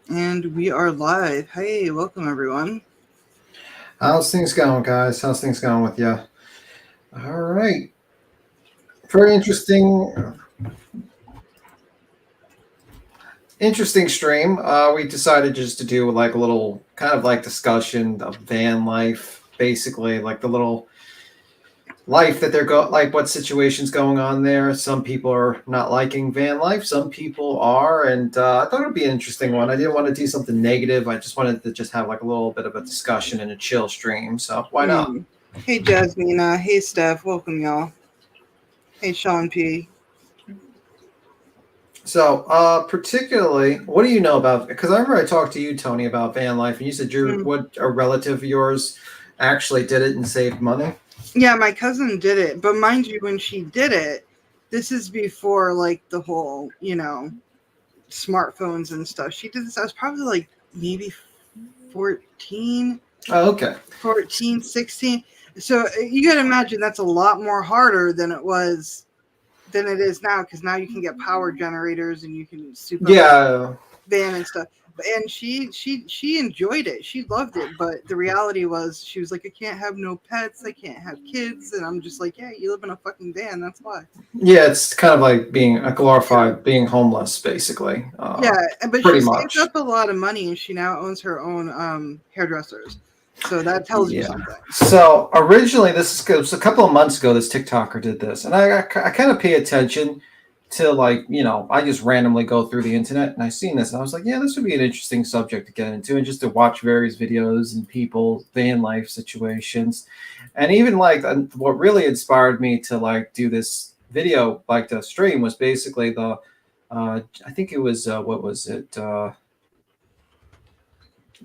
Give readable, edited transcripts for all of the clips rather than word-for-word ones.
And we are live. Hey, welcome everyone. How's things going, guys? How's things going with you? All right. Very interesting stream. We decided just to do like a little kind of like discussion of van life, basically like the little life that they're like what situations going on there. Some people are not liking van life, some people are, and I thought it'd be an interesting one. I didn't want to do something negative. I just wanted to just have like a little bit of a discussion and a chill stream. So why not? Hey, Jasmina. Hey, Steph. Welcome, y'all. Hey, Sean P. So, particularly, what do you know about? Because I remember I talked to you, Tony, about van life, and you said Mm. what a relative of yours actually did it and saved money. Yeah, my cousin did it, but mind you, when she did it, this is before like the whole, smartphones and stuff. She did this. I was probably like maybe 14, Oh, okay. 14, 16. So you got to imagine that's a lot more harder than it is now, because now you can get power generators and you can soup up a Yeah, van and stuff. And she enjoyed it. She loved it. But the reality was, she was like, I can't have no pets. I can't have kids. And I'm just like, yeah, you live in a fucking van. That's why. yeah. It's kind of like being a Yeah. glorified being homeless, basically. Yeah. But she Pretty saved much. up a lot of money, and she now owns her own hairdressers. So that tells you Yeah. something. So originally, it was a couple of months ago. This TikToker did this, and I kind of pay attention to I just randomly go through the internet and I seen this and I was like, yeah, this would be an interesting subject to get into and just to watch various videos and people van life situations, and even like what really inspired me to like do this video like the stream was basically the I think it was what was it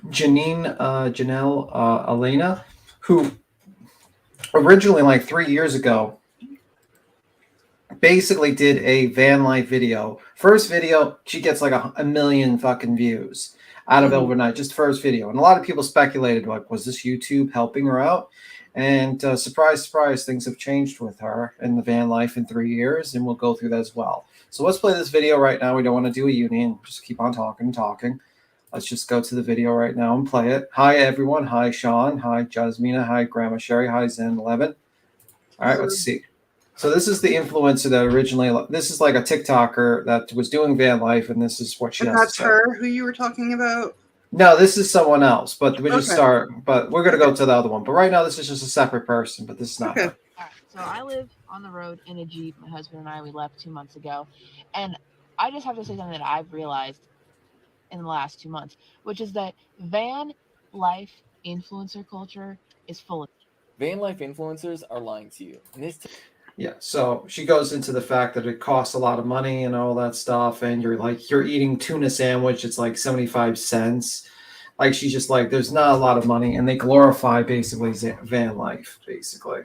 Janelle Elena, who originally like 3 years ago basically did a van life video. First video, she gets like a million fucking views out of Mm. overnight, just first video. And a lot of people speculated, like, was this YouTube helping her out? And surprise, surprise, things have changed with her in the van life in 3 years, and we'll go through that as well. So let's play this video right now. We don't want to do a union, just keep on talking, talking. Let's just go to the video right now and play it. Hi, everyone. Hi, Sean. Hi, Jasmina. Hi, Grandma Sherry. Hi, Zen11. All right, let's see. So this is the influencer that originally. This is like a TikToker that was doing van life, and this is what she And has to that's say. her who you were talking about? No, this is someone else, but we just Okay. start. But we're gonna Okay. go to the other one. But right now, this is just a separate person. But this is not Okay. her. All right. So I live on the road in a Jeep. My husband and I, we left 2 months ago. And I just have to say something that I've realized in the last 2 months, which is that van life influencer culture is full of. Van life influencers are lying to you. Yeah. So she goes into the fact that it costs a lot of money and all that stuff, and you're eating tuna sandwich. It's like 75 cents. Like she's just like, there's not a lot of money, and they glorify basically van life, basically.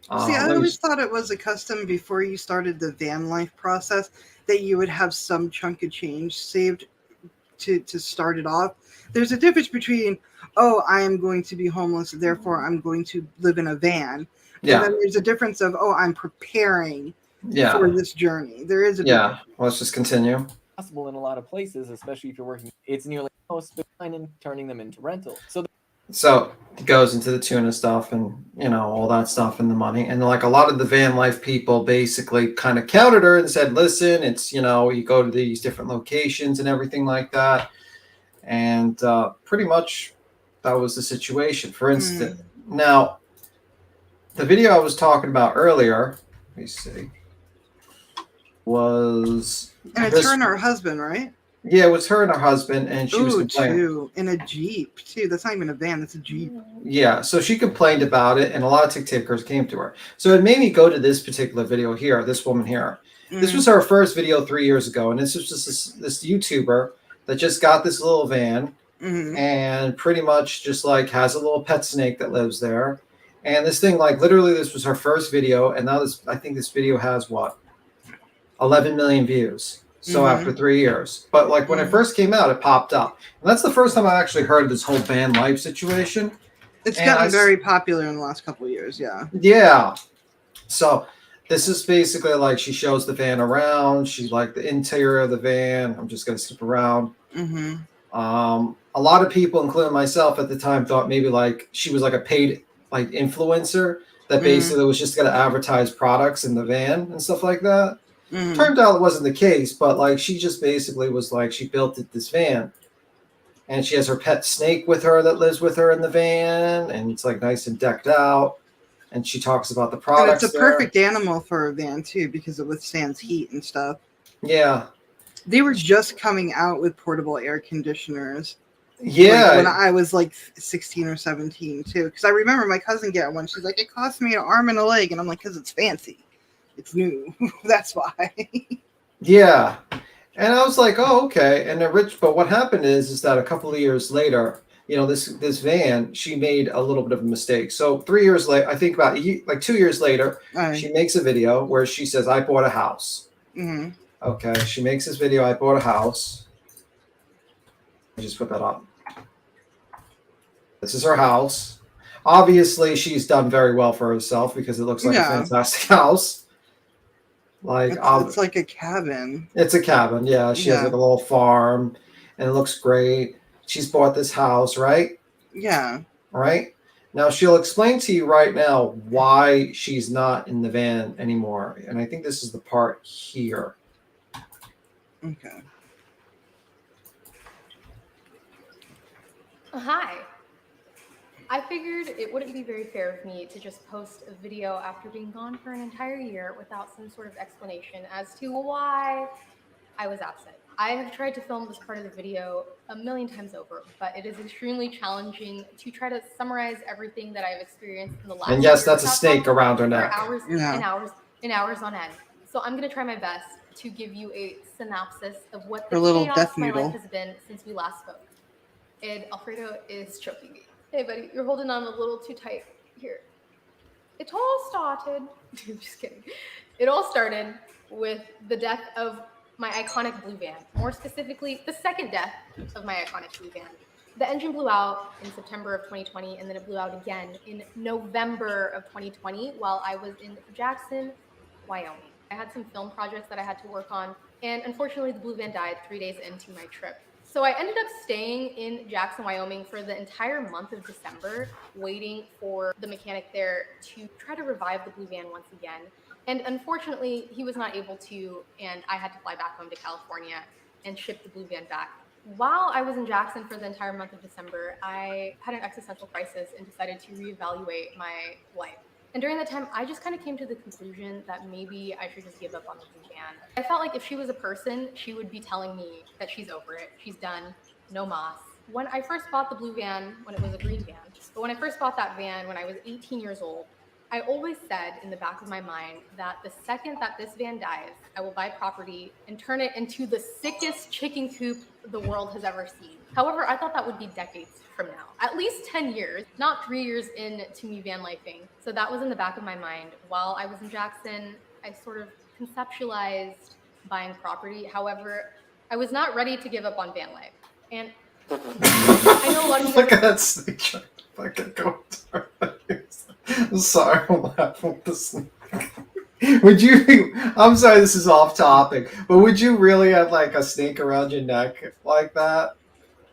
See, I Let me always thought it was a custom before you started the van life process that you would have some chunk of change saved to start it off. There's a difference between, oh, I am going to be homeless, therefore I'm going to live in a van. And Yeah. then there's a difference of, oh, I'm preparing Yeah. for this journey. There is a Yeah. difference. Let's just continue. Possible in a lot of places, especially if you're working. It's nearly most in turning them into rental. So it goes into the tuna stuff and all that stuff and the money, and like a lot of the van life people basically kind of countered her and said, listen, it's you go to these different locations and everything like that, and pretty much that was the situation. For instance, now the video I was talking about earlier, let me see, was And it's her and her husband, right? Yeah, it was her and her husband, and she was complaining. Too. In a Jeep, too. That's not even a van, that's a Jeep. Yeah, so she complained about it, and a lot of TikTokers came to her. So it made me go to this particular video here, this woman here. This was her first video 3 years ago, and this was just this YouTuber that just got this little van and pretty much just like has a little pet snake that lives there. And this thing, like literally, this was her first video, and now I think this video has what, 11 million views. So after 3 years, but like when it first came out, it popped up, and that's the first time I actually heard of this whole van life situation. It's gotten very popular in the last couple of years, yeah. Yeah. So This is basically like she shows the van around. She like the interior of the van. I'm just gonna skip around. Mm-hmm. A lot of people, including myself at the time, thought maybe like she was like a paid like influencer that Mm-hmm. basically was just gonna advertise products in the van and stuff like that. Mm-hmm. Turned out it wasn't the case, but like she just basically was like she built this van, and she has her pet snake with her that lives with her in the van, and it's like nice and decked out. And she talks about the And it's a products there. perfect animal for a van too because it withstands heat and stuff. Yeah, They were just coming out with portable air conditioners. yeah. Like when I was like 16 or 17 too. Because I remember my cousin getting one. She's like, it cost me an arm and a leg. And I'm like, because it's fancy. It's new. That's why. Yeah. And I was like, oh, okay. And then but what happened is that a couple of years later, this van, she made a little bit of a mistake. So 3 years later, I think about like 2 years later, she makes a video where she says, I bought a house. Mm-hmm. Okay. She makes this video, I bought a house. I just put that up. This is her house. Obviously, she's done very well for herself because it looks like a fantastic house. Like it's like a cabin. It's a cabin, yeah. She has like a little farm, and it looks great. She's bought this house, right? Yeah. Right? Now she'll explain to you right now why she's not in the van anymore. And I think this is the part here. Okay. Hi. I figured it wouldn't be very fair of me to just post a video after being gone for an entire year without some sort of explanation as to why I was absent. I have tried to film this part of the video a million times over, but it is extremely challenging to try to summarize everything that I've experienced in the last And yes, year that's a without snake talking around her for neck. hours and hours and hours on end. So I'm going to try my best to give you a synopsis of what the chaos my life has been since we last spoke. And Alfredo is choking me. Hey, buddy, you're holding on a little too tight. Here. It all started. I'm just kidding. It all started with the death of my iconic blue van. More specifically, the second death of my iconic blue van. The engine blew out in September of 2020, and then it blew out again in November of 2020 while I was in Jackson, Wyoming. I had some film projects that I had to work on, and unfortunately, the blue van died 3 days into my trip. So I ended up staying in Jackson, Wyoming for the entire month of December, waiting for the mechanic there to try to revive the blue van once again. And unfortunately, he was not able to, and I had to fly back home to California and ship the blue van back. While I was in Jackson for the entire month of December, I had an existential crisis and decided to reevaluate my life. And during that time, I just kind of came to the conclusion that maybe I should just give up on the blue van. I felt like if she was a person, she would be telling me that she's over it. She's done. No mas. When I first bought the blue van, when it was a green van, but when I first bought that van when I was 18 years old, I always said in the back of my mind that the second that this van dies, I will buy property and turn it into the sickest chicken coop the world has ever seen. However, I thought that would be decades from now, at least 10 years, not 3 years into me van lifing. So that was in the back of my mind. While I was in Jackson, I sort of conceptualized buying property. However, I was not ready to give up on van life. And I know a lot of you Look at that snake trying to fucking go. I'm sorry, I'm laughing with the snake. I'm sorry, this is off topic, but would you really have like a snake around your neck like that,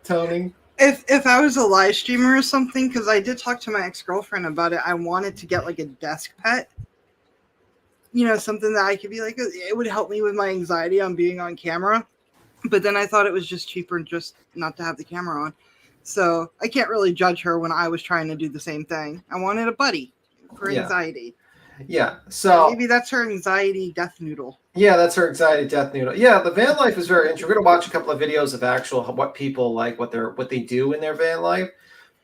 Tony? If I was a live streamer or something, because I did talk to my ex-girlfriend about it, I wanted to get like a desk pet. Something that I could be like, it would help me with my anxiety on being on camera. But then I thought it was just cheaper just not to have the camera on. So I can't really judge her when I was trying to do the same thing. I wanted a buddy for anxiety. Yeah. So maybe that's her anxiety death noodle. Yeah, that's her anxiety death noodle. Yeah, the van life is very interesting. We're gonna watch a couple of videos of actual what people like, what they do in their van life.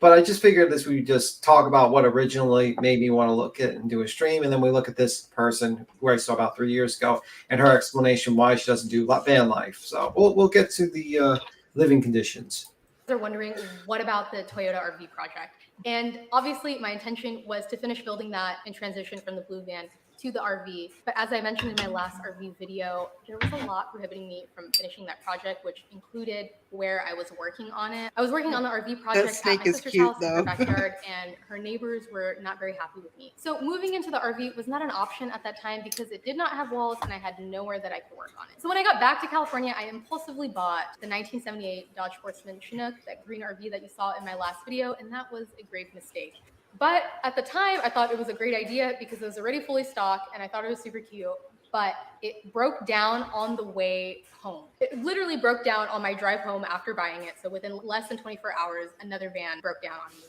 But I just figured this we just talk about what originally made me want to look at and do a stream, and then we look at this person who I saw about 3 years ago and her explanation why she doesn't do van life. So we'll get to the living conditions. They're wondering, what about the Toyota RV project? And obviously my intention was to finish building that and transition from the blue van to the RV. But as I mentioned in my last RV video, there was a lot prohibiting me from finishing that project, which included where I was working on it. I was working on the RV project at my sister's house in her backyard, and her neighbors were not very happy with me. So moving into the RV was not an option at that time because it did not have walls and I had nowhere that I could work on it. So when I got back to California, I impulsively bought the 1978 Dodge Sportsman Chinook, that green RV that you saw in my last video, and that was a grave mistake. But at the time, I thought it was a great idea because it was already fully stocked and I thought it was super cute. But it broke down on the way home. It literally broke down on my drive home after buying it. So within less than 24 hours, another van broke down on me.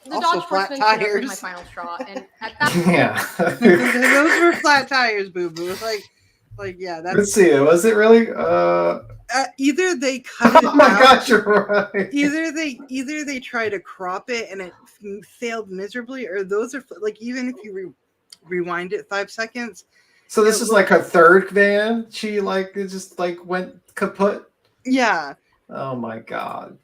The Also, Dodge Sportsman Chinook was my final straw, and at that Yeah. Those were flat tires, boo boo. Like yeah, that's. Let's see. Was it really? Either they cut it Oh my out. gosh, you're right. Either they try to crop it and it failed miserably, or those are like, even if you rewind it 5 seconds. So this is like her third van. She like it just like went kaput. Yeah. Oh my god.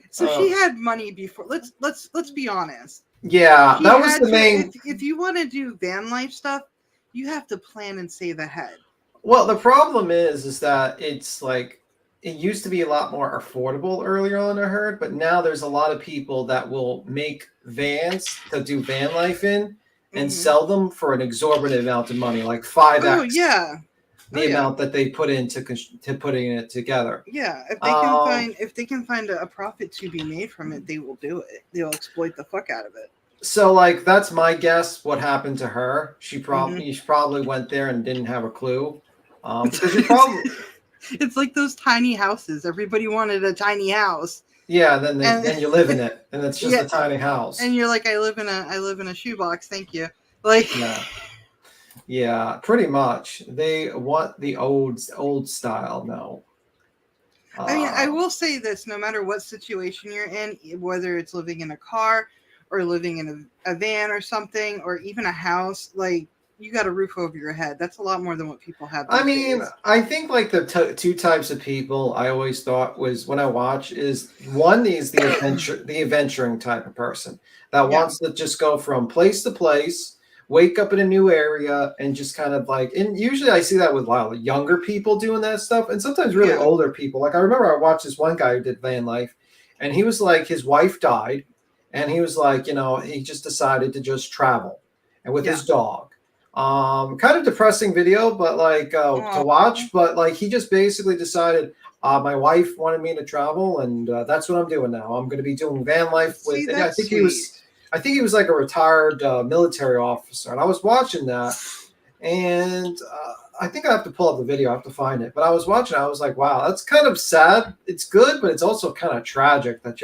So she had money before. Let's be honest. Yeah, She that was had the to- main. If you want to do van life stuff, you have to plan and save ahead. Well, the problem is that it's like it used to be a lot more affordable earlier on, I heard, but now there's a lot of people that will make vans to do van life in and sell them for an exorbitant amount of money, like 5x. Oh yeah. The amount that they put into putting it together. Yeah, if they can find a profit to be made from it, they will do it. They'll exploit the fuck out of it. So, like, that's my guess. What happened to her? She probably went there and didn't have a clue. Because you probably it's like those tiny houses. Everybody wanted a tiny house. Yeah, then you live in it, and it's just a tiny house. And you're like, I live in a shoebox. Thank you. Like. Yeah, pretty much. They want the old style now. I mean, I will say this: no matter what situation you're in, whether it's living in a car or living in a van or something, or even a house, like, you got a roof over your head. That's a lot more than what people have. I mean, I think like the two types of people I always thought was when I watch is one is the adventuring type of person that wants to just go from place to place. Wake up in a new area and just kind of like, and usually I see that with a lot of younger people doing that stuff, and sometimes really older people. Like I remember I watched this one guy who did van life, and he was like, his wife died, and he was like, he just decided to just travel and with his dog. Kind of depressing video, but like to watch. But like he just basically decided, my wife wanted me to travel, and that's what I'm doing now. I'm going to be doing van life with. And I think he was like a retired military officer, and I was watching that, and I think I have to pull up the video. I have to find it, but I was watching. I was like, wow, that's kind of sad. It's good, but it's also kind of tragic that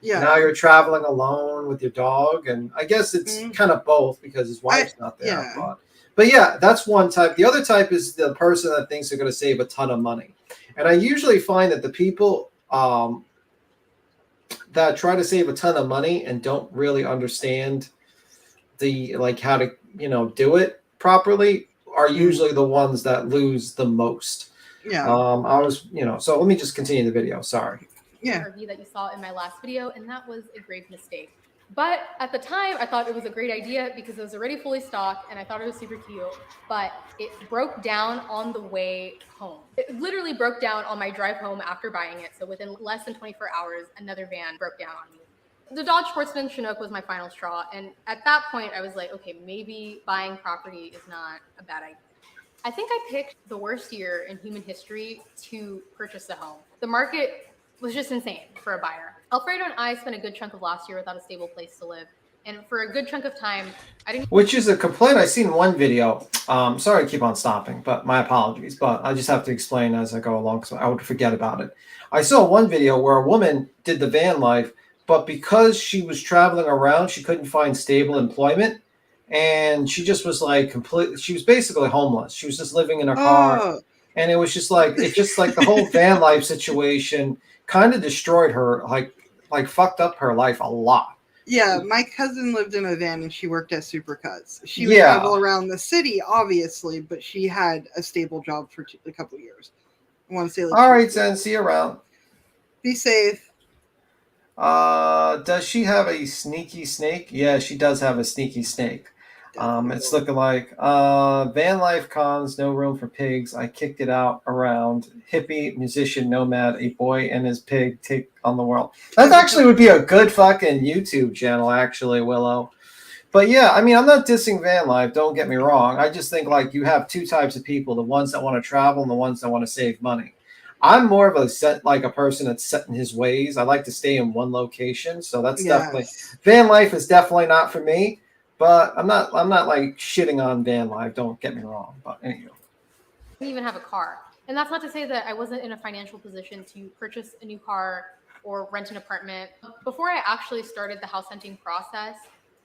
now you're traveling alone with your dog, and I guess it's kind of both because his wife's not there. But yeah, that's one type. The other type is the person that thinks they're going to save a ton of money, and I usually find that the people that try to save a ton of money and don't really understand how to do it properly are usually the ones that lose the most. So let me just continue the video. Sorry. RV that you saw in my last video, and that was a grave mistake. But at the time, I thought it was a great idea because it was already fully stocked and I thought it was super cute, but it broke down on the way home. It literally broke down on my drive home after buying it. So within less than 24 hours, another van broke down on me. The Dodge Sportsman Chinook was my final straw. And at that point, I was like, okay, maybe buying property is not a bad idea. I think I picked the worst year in human history to purchase a home. The market was just insane for a buyer. Alfredo and I spent a good chunk of last year without a stable place to live. And for a good chunk of time, I didn't... Which is a complaint I seen in one video. Sorry to keep on stopping, but my apologies. But I just have to explain as I go along because I would forget about it. I saw one video where a woman did the van life, but because she was traveling around, she couldn't find stable employment. And she just was like she was basically homeless. She was just living in her car. And it was just like, the whole van life situation kind of destroyed her, like fucked up her life a lot. Yeah, my cousin lived in a van and she worked at Supercuts. She would travel around the city, obviously, but she had a stable job for a couple of years. I want to say, all right, Zen, see you around. Be safe. Does she have a sneaky snake? Yeah, she does have a sneaky snake. It's looking like van life cons, no room for pigs. I kicked it out around hippie, musician, nomad, a boy and his pig take on the world. That actually would be a good fucking YouTube channel, actually, Willow. But yeah, I mean, I'm not dissing van life. Don't get me wrong. I just think like you have two types of people: the ones that want to travel and the ones that want to save money. I'm more of a person that's set in his ways. I like to stay in one location, so that's definitely van life is definitely not for me. But I'm not like shitting on van life. Don't get me wrong. But anyway, I didn't even have a car, and that's not to say that I wasn't in a financial position to purchase a new car or rent an apartment. Before I actually started the house hunting process,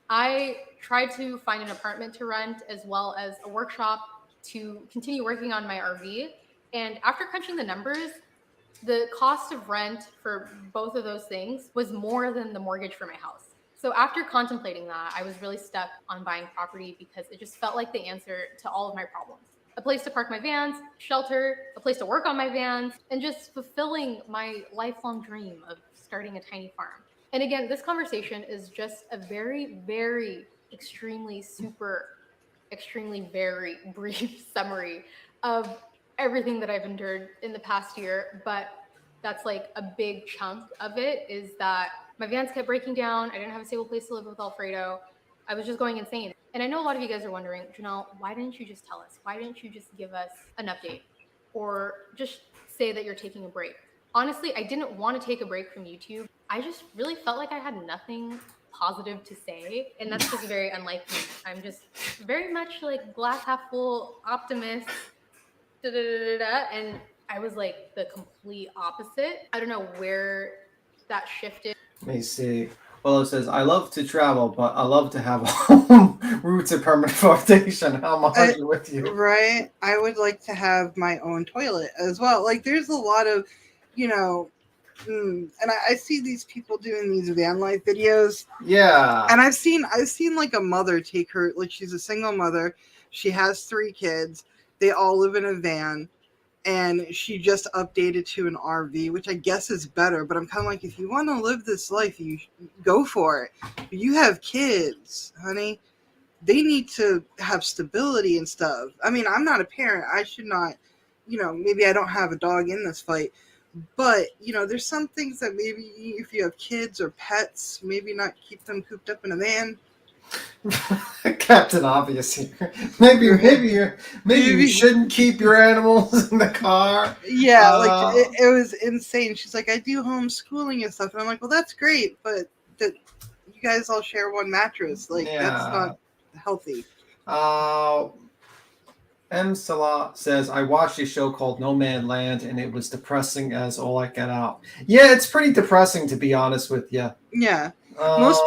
I tried to find an apartment to rent as well as a workshop to continue working on my RV. And after crunching the numbers, the cost of rent for both of those things was more than the mortgage for my house. So after contemplating that, I was really stuck on buying property because it just felt like the answer to all of my problems. A place to park my vans, shelter, a place to work on my vans, and just fulfilling my lifelong dream of starting a tiny farm. And again, this conversation is just a very, very extremely very brief summary of everything that I've endured in the past year. But that's like a big chunk of it is that my vans kept breaking down. I didn't have a stable place to live with Alfredo. I was just going insane. And I know a lot of you guys are wondering, Janelle, why didn't you just tell us? Why didn't you just give us an update? Or just say that you're taking a break? Honestly, I didn't want to take a break from YouTube. I just really felt like I had nothing positive to say. And that's just very unlike me. I'm just very much like glass half full optimist. And I was like the complete opposite. I don't know where that shifted. let me see. Well, it says, I love to travel, but I love to have home roots and permanent foundation. How much are you with you? Right. I would like to have my own toilet as well. Like, there's a lot of, and I see these people doing these van life videos. Yeah. And I've seen like a mother take her, like, she's a single mother. She has 3 kids. They all live in a van. And she just updated to an RV, which I guess is better. But I'm kind of like, if you want to live this life, you go for it. You have kids, honey. They need to have stability and stuff. I mean, I'm not a parent. I should not, maybe I don't have a dog in this fight. But, there's some things that maybe if you have kids or pets, maybe not keep them cooped up in a van. Captain Obvious here. Maybe you shouldn't keep your animals in the car. Yeah, it was insane. She's like, I do homeschooling and stuff, and I'm like, well, that's great, but that you guys all share one mattress, like that's not healthy. M. Salah says, I watched a show called No Man Land, and it was depressing as all I get out. Yeah, it's pretty depressing, to be honest with you. Yeah. Most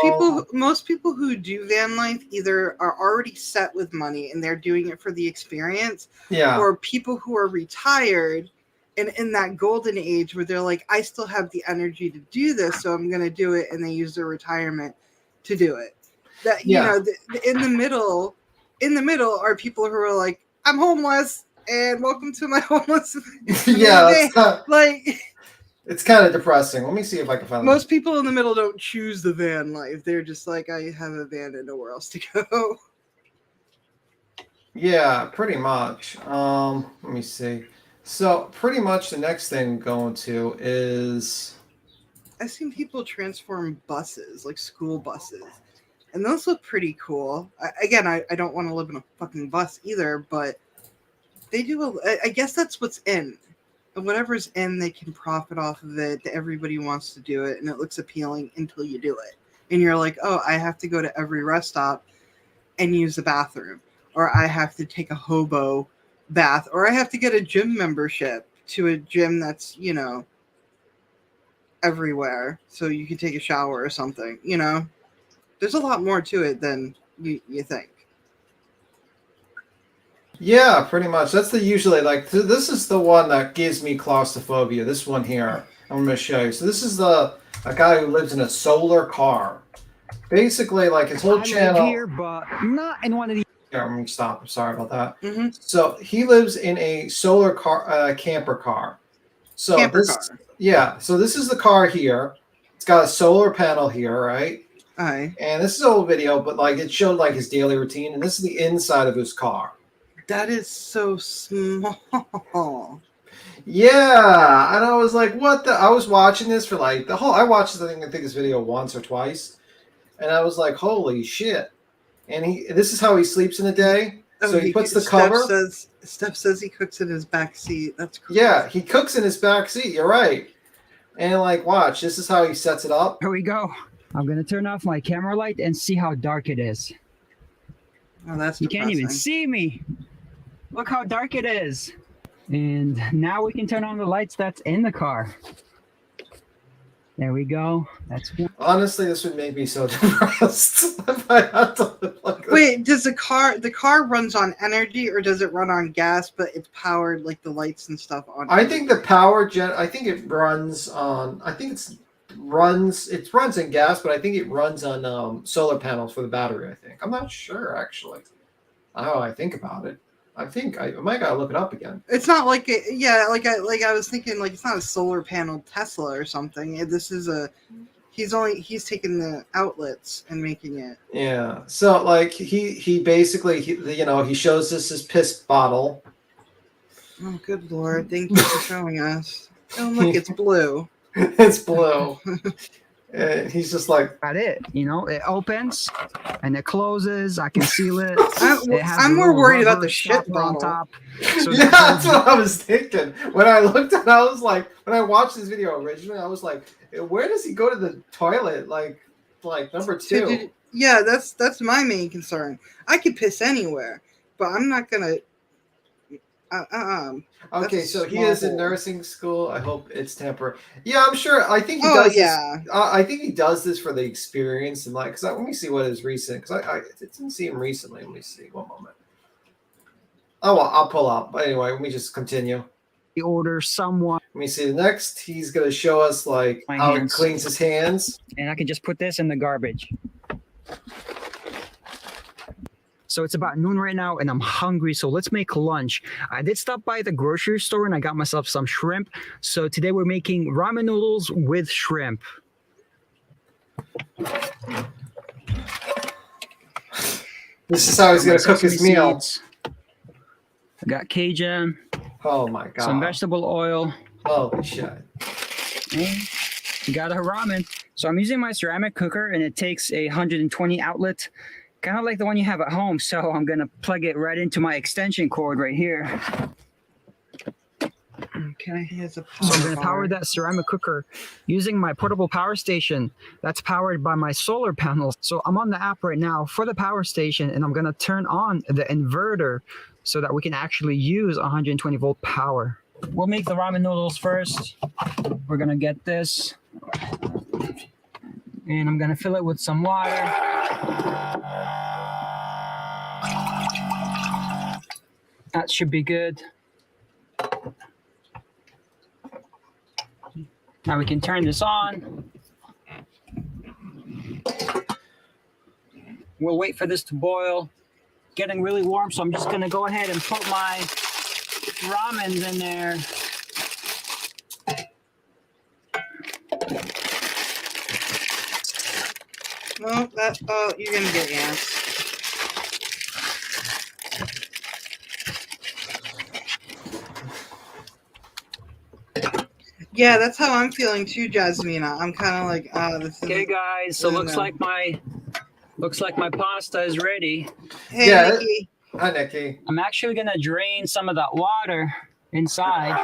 people who do van life either are already set with money and they're doing it for the experience, or people who are retired and in that golden age where they're like, I still have the energy to do this, so I'm going to do it, and they use their retirement to do it. That in the middle are people who are like, I'm homeless and welcome to my homeless. It's kind of depressing. Let me see if I can find. Most people in the middle don't choose the van life. They're just like, I have a van and nowhere else to go. Yeah, pretty much. Let me see. So pretty much the next thing going to is I've seen people transform buses, like school buses, and those look pretty cool. I don't want to live in a fucking bus either, but they do. I guess that's what's in. And whatever's in, they can profit off of it. Everybody wants to do it, and it looks appealing until you do it. And you're like, oh, I have to go to every rest stop and use the bathroom. Or I have to take a hobo bath. Or I have to get a gym membership to a gym that's, everywhere. So you can take a shower or something, There's a lot more to it than you think. Yeah, pretty much. That's usually like, this is the one that gives me claustrophobia. This one here, I'm going to show you. So this is a guy who lives in a solar car. Basically, like his whole channel. I live here, but not in one of these. Here, I'm going to stop. I'm sorry about that. Mm-hmm. So he lives in a solar car, camper car. So car. Yeah. So this is the car here. It's got a solar panel here, right? Aye. And this is an old video, but like it showed like his daily routine, and this is the inside of his car. That is so small. Yeah, and I was like, "What the?" I was watching this for like the whole. I watched this, I think this video once or twice, and I was like, "Holy shit!" And this is how he sleeps in a day. So he puts the cover. Steph says he cooks in his back seat. That's crazy. Yeah, he cooks in his back seat. You're right. And like, watch. This is how he sets it up. Here we go. I'm gonna turn off my camera light and see how dark it is. Oh, that's You can't even depressing. see me. Look how dark it is. And now we can turn on the lights that's in the car. There we go. That's one. Honestly, this would make me so depressed if I had to live like this. Wait, does the car runs on energy or does it run on gas, but it's powered like the lights and stuff on? I think the power gen. I think it runs on. I think it runs in gas, but I think it runs on solar panels for the battery. I think. I'm not sure actually. How I think about it. I think I might gotta look it up again. It's not like I was thinking like it's not a solar panel Tesla or something. This is he's taking the outlets and making it. Yeah. So like he basically he shows us his piss bottle. Oh, good Lord! Thank you for showing us. Oh, look, it's blue. It's blue. And he's just like, About it. It opens and it closes. I can seal it. I'm more worried about the shit on bottle. top. So yeah, that's what I was thinking. When I looked at it, I was like, when I watched this video originally, I was like, where does he go to the toilet? Like number 2. Yeah, that's my main concern. I could piss anywhere, but I'm not gonna. Okay, so he small is in hole. nursing school. I hope it's temporary. Yeah, I'm sure. I think he Oh, does. yeah. This, I think he does this for the experience and like. Cause let me see what is recent. Cause I didn't see him recently. Let me see. One moment. Oh well, I'll pull up. But anyway, let me just continue. order someone. Let me see. Next, he's gonna show us like My how hands. he cleans his hands. And I can just put this in the garbage. So it's about noon right now and I'm hungry, so let's make lunch. I did stop by the grocery store and I got myself some shrimp. So today we're making ramen noodles with shrimp. This is how he's gonna cook his meal. Seeds. I got Cajun, Oh my god. some vegetable oil, Holy shit. and you got a ramen. So I'm using my ceramic cooker and it takes a 120 outlet, kind of like the one you have at home. So I'm gonna plug it right into my extension cord right here. Okay. He has a So I'm going to bar. power that ceramic cooker using my portable power station that's powered by my solar panels. So I'm on the app right now for the power station and I'm going to turn on the inverter so that we can actually use 120 volt power. We'll make the ramen noodles first. We're going to get this and I'm going to fill it with some water. That should be good. Now we can turn this on. We'll wait for this to boil. Getting really warm, so I'm just gonna go ahead and put my ramens in there. No, you're gonna get ants. Yeah, that's how I'm feeling too, Jasmina. I'm kind of like, this is. Okay, guys. So looks like my pasta is ready. Hey, Yeah. Nikki. Hi, Nikki. I'm actually gonna drain some of that water inside.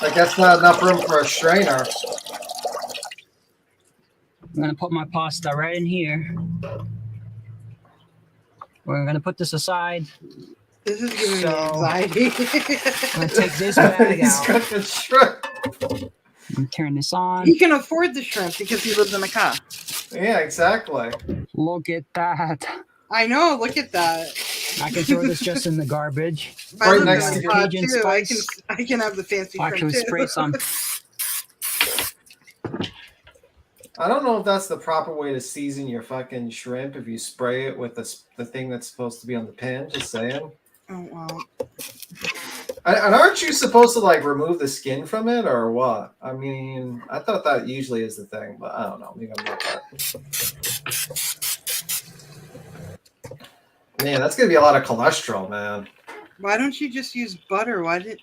Like that's not enough room for a strainer. I'm gonna put my pasta right in here. We're gonna put this aside. This is giving me So- anxiety. I'm gonna take this bag He's out cooking shrimp. and turn this on. He can afford the shrimp because he lives in a car. Yeah, exactly. Look at that. I know. Look at that. I can throw this just in the garbage. If I Right live next in to a your car Cajun too, spice. I can have the fancy shrimp Actually, too. spray some. I don't know if that's the proper way to season your fucking shrimp if you spray it with the thing that's supposed to be on the pan. Just saying. Oh well. And aren't you supposed to like remove the skin from it or what? I mean, I thought that usually is the thing, but I don't know. Maybe I'm not that. Man, that's gonna be a lot of cholesterol, man. Why don't you just use butter? Why did?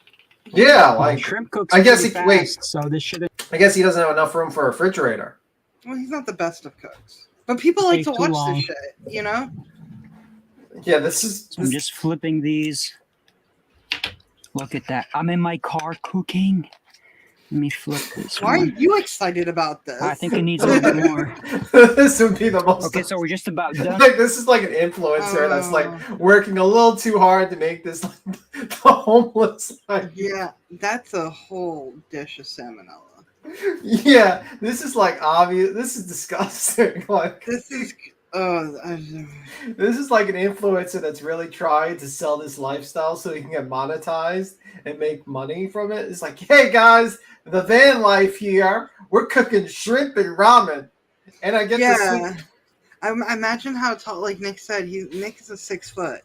Yeah, My like shrimp cooks I guess pretty he fast, wait. so this shouldn't I guess he doesn't have enough room for a refrigerator. Well, he's not the best of cooks, but people like take to too watch long. this shit. You know? Yeah, this is. So I'm just flipping these. Look at that. I'm in my car cooking. Let me flip this Why are one. you excited about this? I think it needs a little bit more. This would be the most. Okay, so we're just about done. Like this is like an influencer that's like working a little too hard to make this like the homeless life. Yeah, that's a whole dish of salmonella. Yeah, this is like obvious. This is disgusting. Like This is this is like an influencer that's really trying to sell this lifestyle so he can get monetized and make money from it. It's like, hey guys, the van life here. We're cooking shrimp and ramen, and I get yeah. this. I imagine how tall. Like Nick said, Nick is a 6 foot,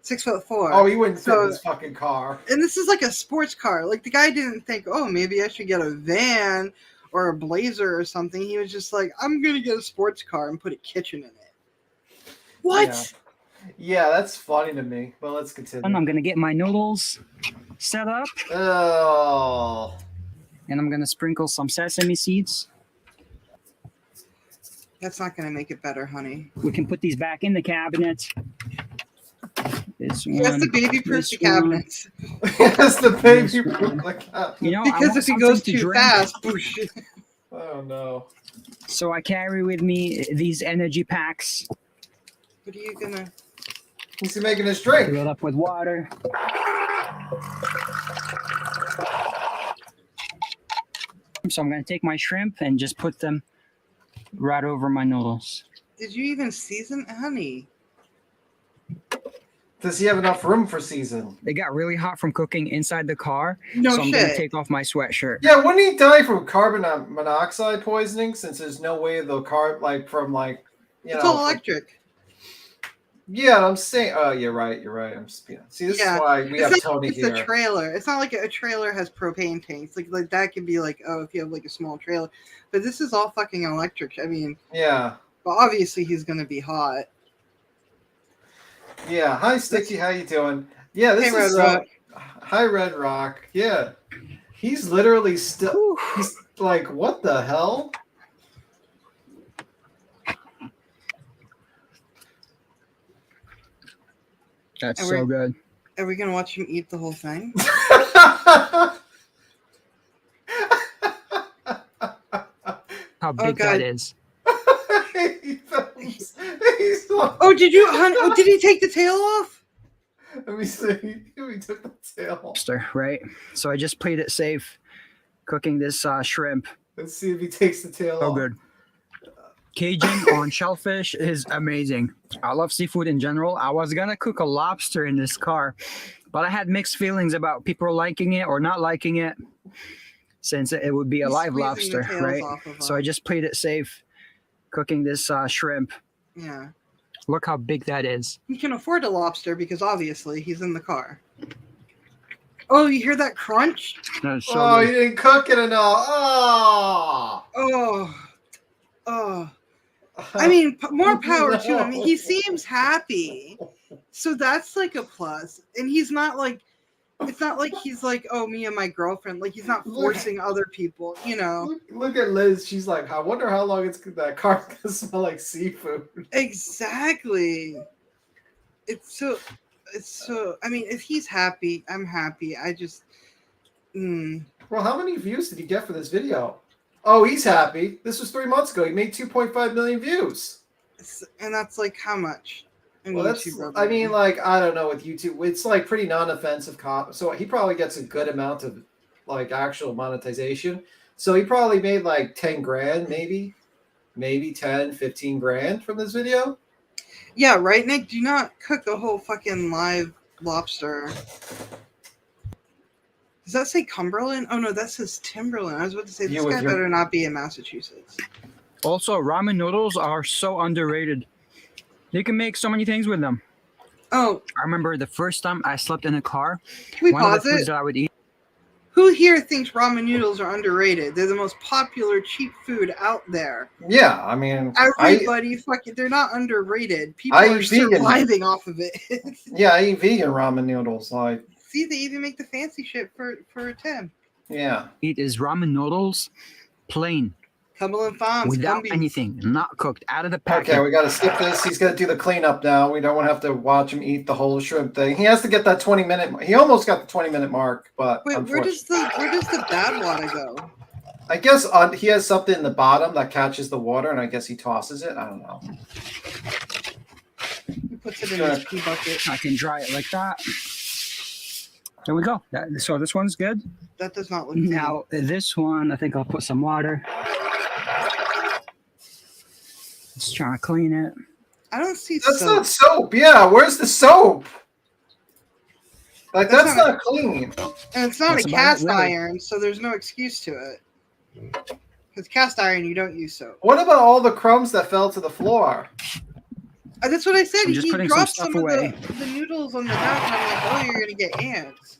6'4". Oh, he wouldn't fit So- in this fucking car. And this is like a sports car. Like the guy didn't think, oh, maybe I should get a van or a Blazer or something. He was just like, I'm gonna get a sports car and put a kitchen in it. What? Yeah, that's funny to me. But let's continue. And I'm gonna get my noodles set up, Oh. and I'm gonna sprinkle some sesame seeds. That's not gonna make it better, honey. We can put these back in the cabinet. This He has one, to baby-proof this the one. cabinets. That's the baby This proof one. like that. You know, I Because want if he something goes to too drink. fast, boosh. Oh no. So I carry with me these energy packs. What are you gonna? He's making his Fill drink. it up with water. So I'm gonna take my shrimp and just put them right over my noodles. Did you even season, honey? Does he have enough room for season? It got really hot from cooking inside the car, No so I'm gonna shit. take off my sweatshirt. Yeah, wouldn't he die from carbon monoxide poisoning? Since there's no way the car like from like you It's know. all electric. Yeah, I'm saying. Oh, you're right. You're right. I'm see. This Yeah. is why we It's have not Tony like here. it's a trailer. It's not like a trailer has propane tanks. Like that could be like, oh, if you have like a small trailer. But this is all fucking electric. I mean, Yeah. but obviously he's gonna be hot. Yeah. Hi, Sticky. How you doing? Yeah. This Hey, is Red Rock. Hi, Red Rock. Yeah. He's literally still. He's like, what the hell? That's And so good. Are we gonna watch him eat the whole thing? How big God. that is. He's like, Oh, did you, honey? Oh, did he take the tail off? let me see. We took the tail. Lobster, right? So I just played it safe, cooking this shrimp. Let's see if he takes the tail So off. good. Cajun on shellfish is amazing. I love seafood in general. I was gonna cook a lobster in this car, but I had mixed feelings about people liking it or not liking it, since it would be a He's live squeezing the lobster, tails right? off of So I them. just played it safe, cooking this shrimp. Yeah. Look how big that is. He can afford a lobster because obviously he's in the car. Oh, you hear that crunch? That is so Oh, good. you didn't cook it enough. Oh. Oh. I mean, more power to him. No. He seems happy. So that's like a plus. And he's not like, it's not like he's like, oh, me and my girlfriend. Like he's not forcing other people, you know. Look at Liz. She's like, I wonder how long that car gonna smell like seafood. Exactly. It's so, I mean, if he's happy, I'm happy. I just, Well, how many views did he get for this video? Oh, he's happy. This was 3 months ago. He made 2.5 million views. and that's like how much? in Well, that's. YouTube I mean, revenue? like, I don't know with YouTube. It's like pretty non-offensive. So he probably gets a good amount of like actual monetization. So he probably made like 10 grand, maybe 10, 15 grand from this video. Yeah, right, Nick? Do not cook a whole fucking live lobster. Does that say Cumberland? Oh no, that says Timberland. I was about to say this You with guy your- better not be in Massachusetts. Also, ramen noodles are so underrated. You can make so many things with them. Oh, I remember the first time I slept in a car. can we One of the pause foods it? that I would eat. Who here thinks ramen noodles are underrated? They're the most popular cheap food out there. Yeah, I mean, Everybody fucking, they're not underrated. People I are eat vegan. surviving off of it. yeah, I eat vegan ramen noodles. Like, See, they even make the fancy shit for Tim. yeah. Eat is ramen noodles, plain, Cumberland Farms, without Cumbies. anything, not cooked, out of the packet. Okay, we got to skip this. He's got to do the cleanup now. We don't want to have to watch him eat the whole shrimp thing. He has to get that 20-minute. He almost got the 20-minute mark, but Wait, where does the bad water go? I guess he has something in the bottom that catches the water, and I guess he tosses it. I don't know. He puts it in his pee bucket. I can dry it like that. There we go. So this one's good. That does not look Now this one, I think I'll put some water. Just trying to clean it. I don't see That's soap. not soap. Yeah, where's the soap? Like, that's That's not clean. And it's not That's a about cast it, really. iron, so there's no excuse to it. Because cast iron, you don't use soap. What about all the crumbs that fell to the floor? That's what I said. I'm just He putting some dropped stuff some away. of the noodles on the dock, and I'm like, oh, you're going to get ants.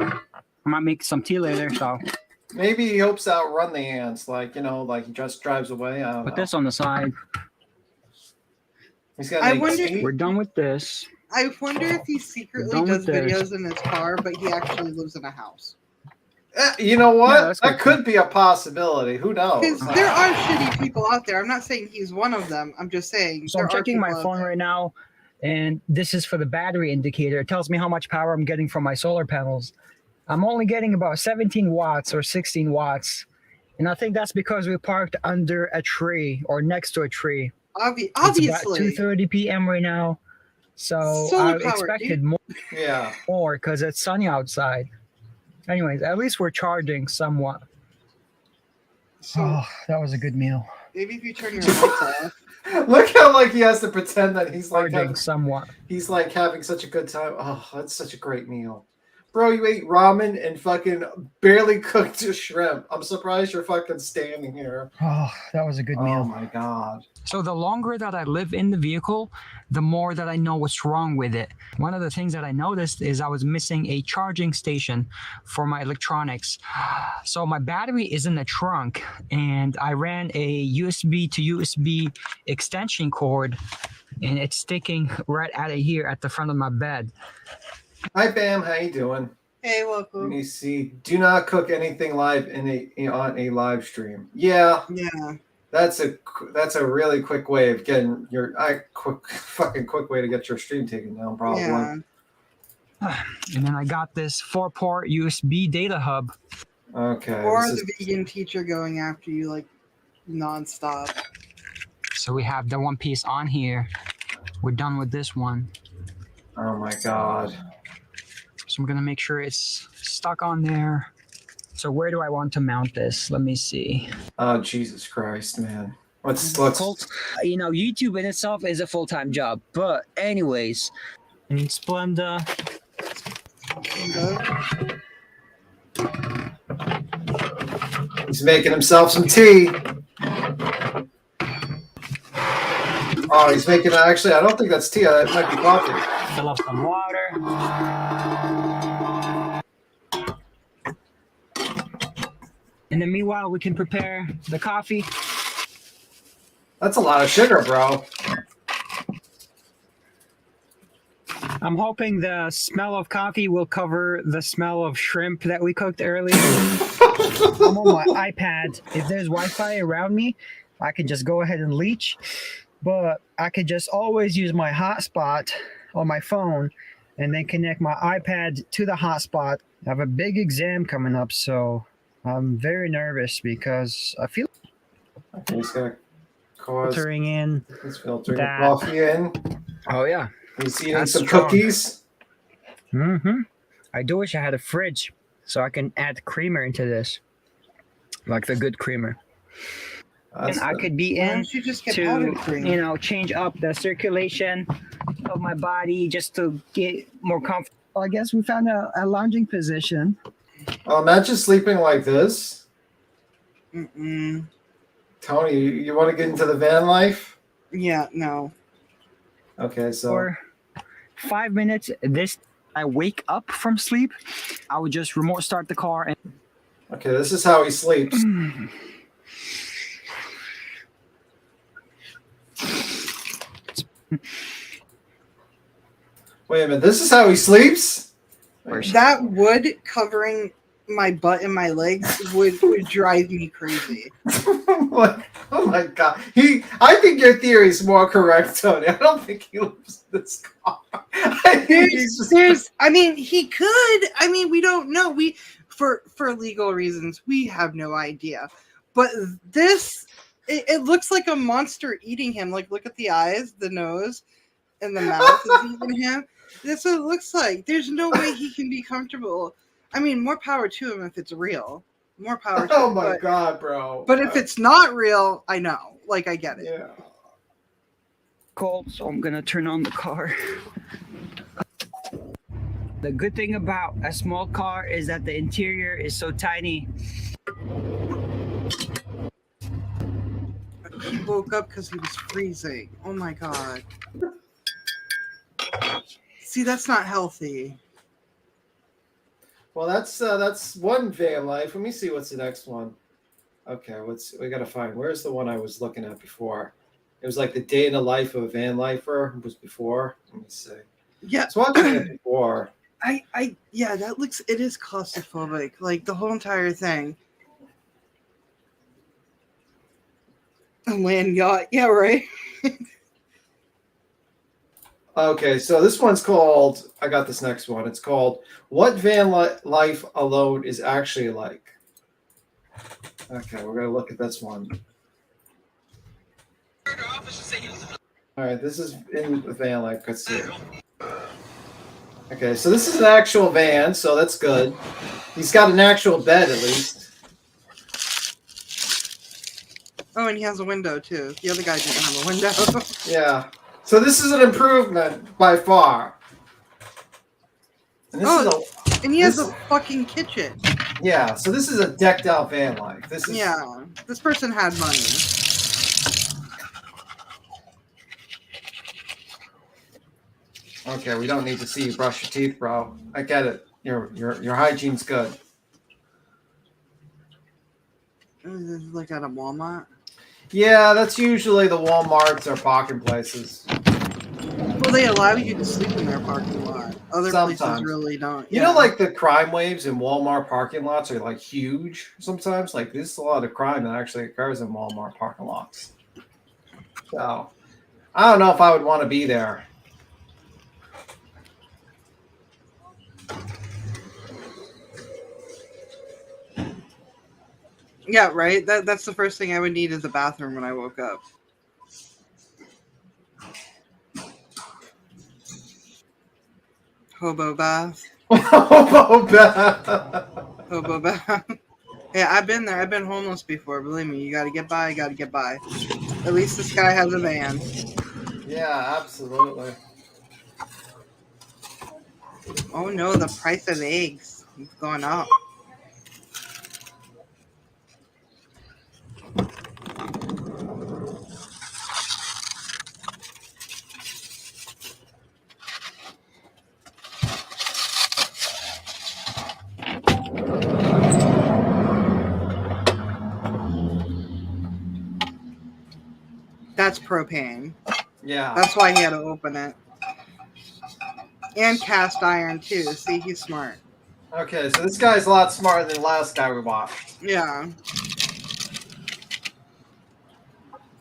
I might make some tea later, so Maybe he hopes to outrun the ants. Like, like he just drives away. I don't put know. this on the side. He's got I like wonder- tea. We're done with this. I wonder if he secretly done does with this. videos in his car, but he actually lives in a house. You know what? Yeah, that's that good. could be a possibility. Who knows? Because there are shitty people out there. I'm not saying he's one of them. I'm just saying So there I'm are checking my people out phone there. right now, and this is for the battery indicator. It tells me how much power I'm getting from my solar panels. I'm only getting about 17 watts or 16 watts. And I think that's because we parked under a tree or next to a tree. It's about Obviously. 2:30 p.m. right now. So Solar I power, expected dude. Yeah. more because it's sunny outside. Anyways, at least we're charging somewhat. So Oh, that was a good meal. maybe if you turn your lights off. Look how like he has to pretend that he's like Charging somewhat. having such a good time. Oh, that's such a great meal. Bro, you ate ramen and fucking barely cooked your shrimp. I'm surprised you're fucking standing here. Oh, that was a good Oh meal. my god. So the longer that I live in the vehicle, the more that I know what's wrong with it. One of the things that I noticed is I was missing a charging station for my electronics. So my battery is in the trunk, and I ran a USB to USB extension cord, and it's sticking right out of here at the front of my bed. Hi Bam, how you doing? Hey, Let welcome. me see. Do not cook anything live on a live stream. Yeah, Yeah. that's a really quick way of getting your quick way to get your stream taken down. Probably. Yeah. And then I got this 4-port USB data hub. Okay. Or this the is- vegan teacher going after you like nonstop. So we have the one piece on here. We're done with this one. Oh my god. So I'm gonna make sure it's stuck on there. So where do I want to mount this? Let me see. Oh Jesus Christ, man. Let's YouTube in itself is a full-time job. But anyways, I need Splenda. He's making himself some tea. Oh, he's making actually. I don't think that's tea. It might be coffee. Fill up some water. And then meanwhile, we can prepare the coffee. That's a lot of sugar, bro. I'm hoping the smell of coffee will cover the smell of shrimp that we cooked earlier. I'm on my iPad. If there's Wi-Fi around me, I can just go ahead and leech. But I could just always use my hotspot on my phone and then connect my iPad to the hotspot. I have a big exam coming up, so I'm very nervous because I feel Okay, he's gonna cause. filtering in. He's filtering the that. coffee in. Oh yeah. He's eating That's some strong. cookies. I do wish I had a fridge so I can add creamer into this, like the good creamer. That's And I the- could be Why in don't you just get powdered to, cream? change up the circulation of my body just to get more comfortable. I guess we found a lounging position. Oh, imagine sleeping like this. Mm-mm. Tony, you want to get into the van life? Yeah, no. Okay, so Or 5 minutes. This I wake up from sleep, I would just remote start the car and Okay, this is how he sleeps. Wait a minute, this is how he sleeps? That wood covering my butt and my legs would drive me crazy. Oh my god. I think your theory is more correct, Tony. I don't think he lives in this car. I mean, he could. I mean, we don't know. For legal reasons, we have no idea. But this, it looks like a monster eating him. Like, look at the eyes, the nose, and the mouth is eating him. That's what it looks like. There's no way he can be comfortable. I mean, more power to him if it's real. More power to him. Oh my god, bro. But if it's not real, I know. Like, I get it. Yeah. cold, so I'm gonna turn on the car. The good thing about a small car is that the interior is so tiny. He woke up because he was freezing. Oh my god. See, that's not healthy. Well, that's one van life. Let me see what's the next one. Okay, we gotta find. Where's the one I was looking at before? It was like the day in the life of a van lifer. Was before. Let me see. Yeah. I was watching it before. Yeah, it is claustrophobic. Like the whole entire thing. A land yacht. Yeah, right. Okay, so this one's called. I got this next one. It's called "What Van Life Alone Is Actually Like." Okay, we're gonna look at this one. All right, this is in the van life. Let's see. Okay, so this is an actual van, so that's good. He's got an actual bed at least. Oh, and he has a window too. The other guy didn't have a window. Yeah. So this is an improvement by far. And and he has a fucking kitchen. Yeah, so this is a decked out van life. This person had money. Okay, we don't need to see you brush your teeth, bro. I get it. Your hygiene's good. Like at a Walmart. Yeah, that's usually the Walmarts or parking places. Well, they allow you to sleep in their parking lot. Other places really don't. You know, like the crime waves in Walmart parking lots are like huge sometimes. Like there's a lot of crime that actually occurs in Walmart parking lots. So I don't know if I would want to be there. Yeah, right. That's the first thing I would need is a bathroom when I woke up. Hobo bath. Hobo bath. Hobo bath. Yeah, I've been there. I've been homeless before. Believe me, you got to get by. You got to get by. At least this guy has a van. Yeah, absolutely. Oh no, the price of eggs is going up. That's propane. Yeah. That's why he had to open it. And cast iron too. See, he's smart. Okay, so this guy's a lot smarter than the last guy we watched. Yeah.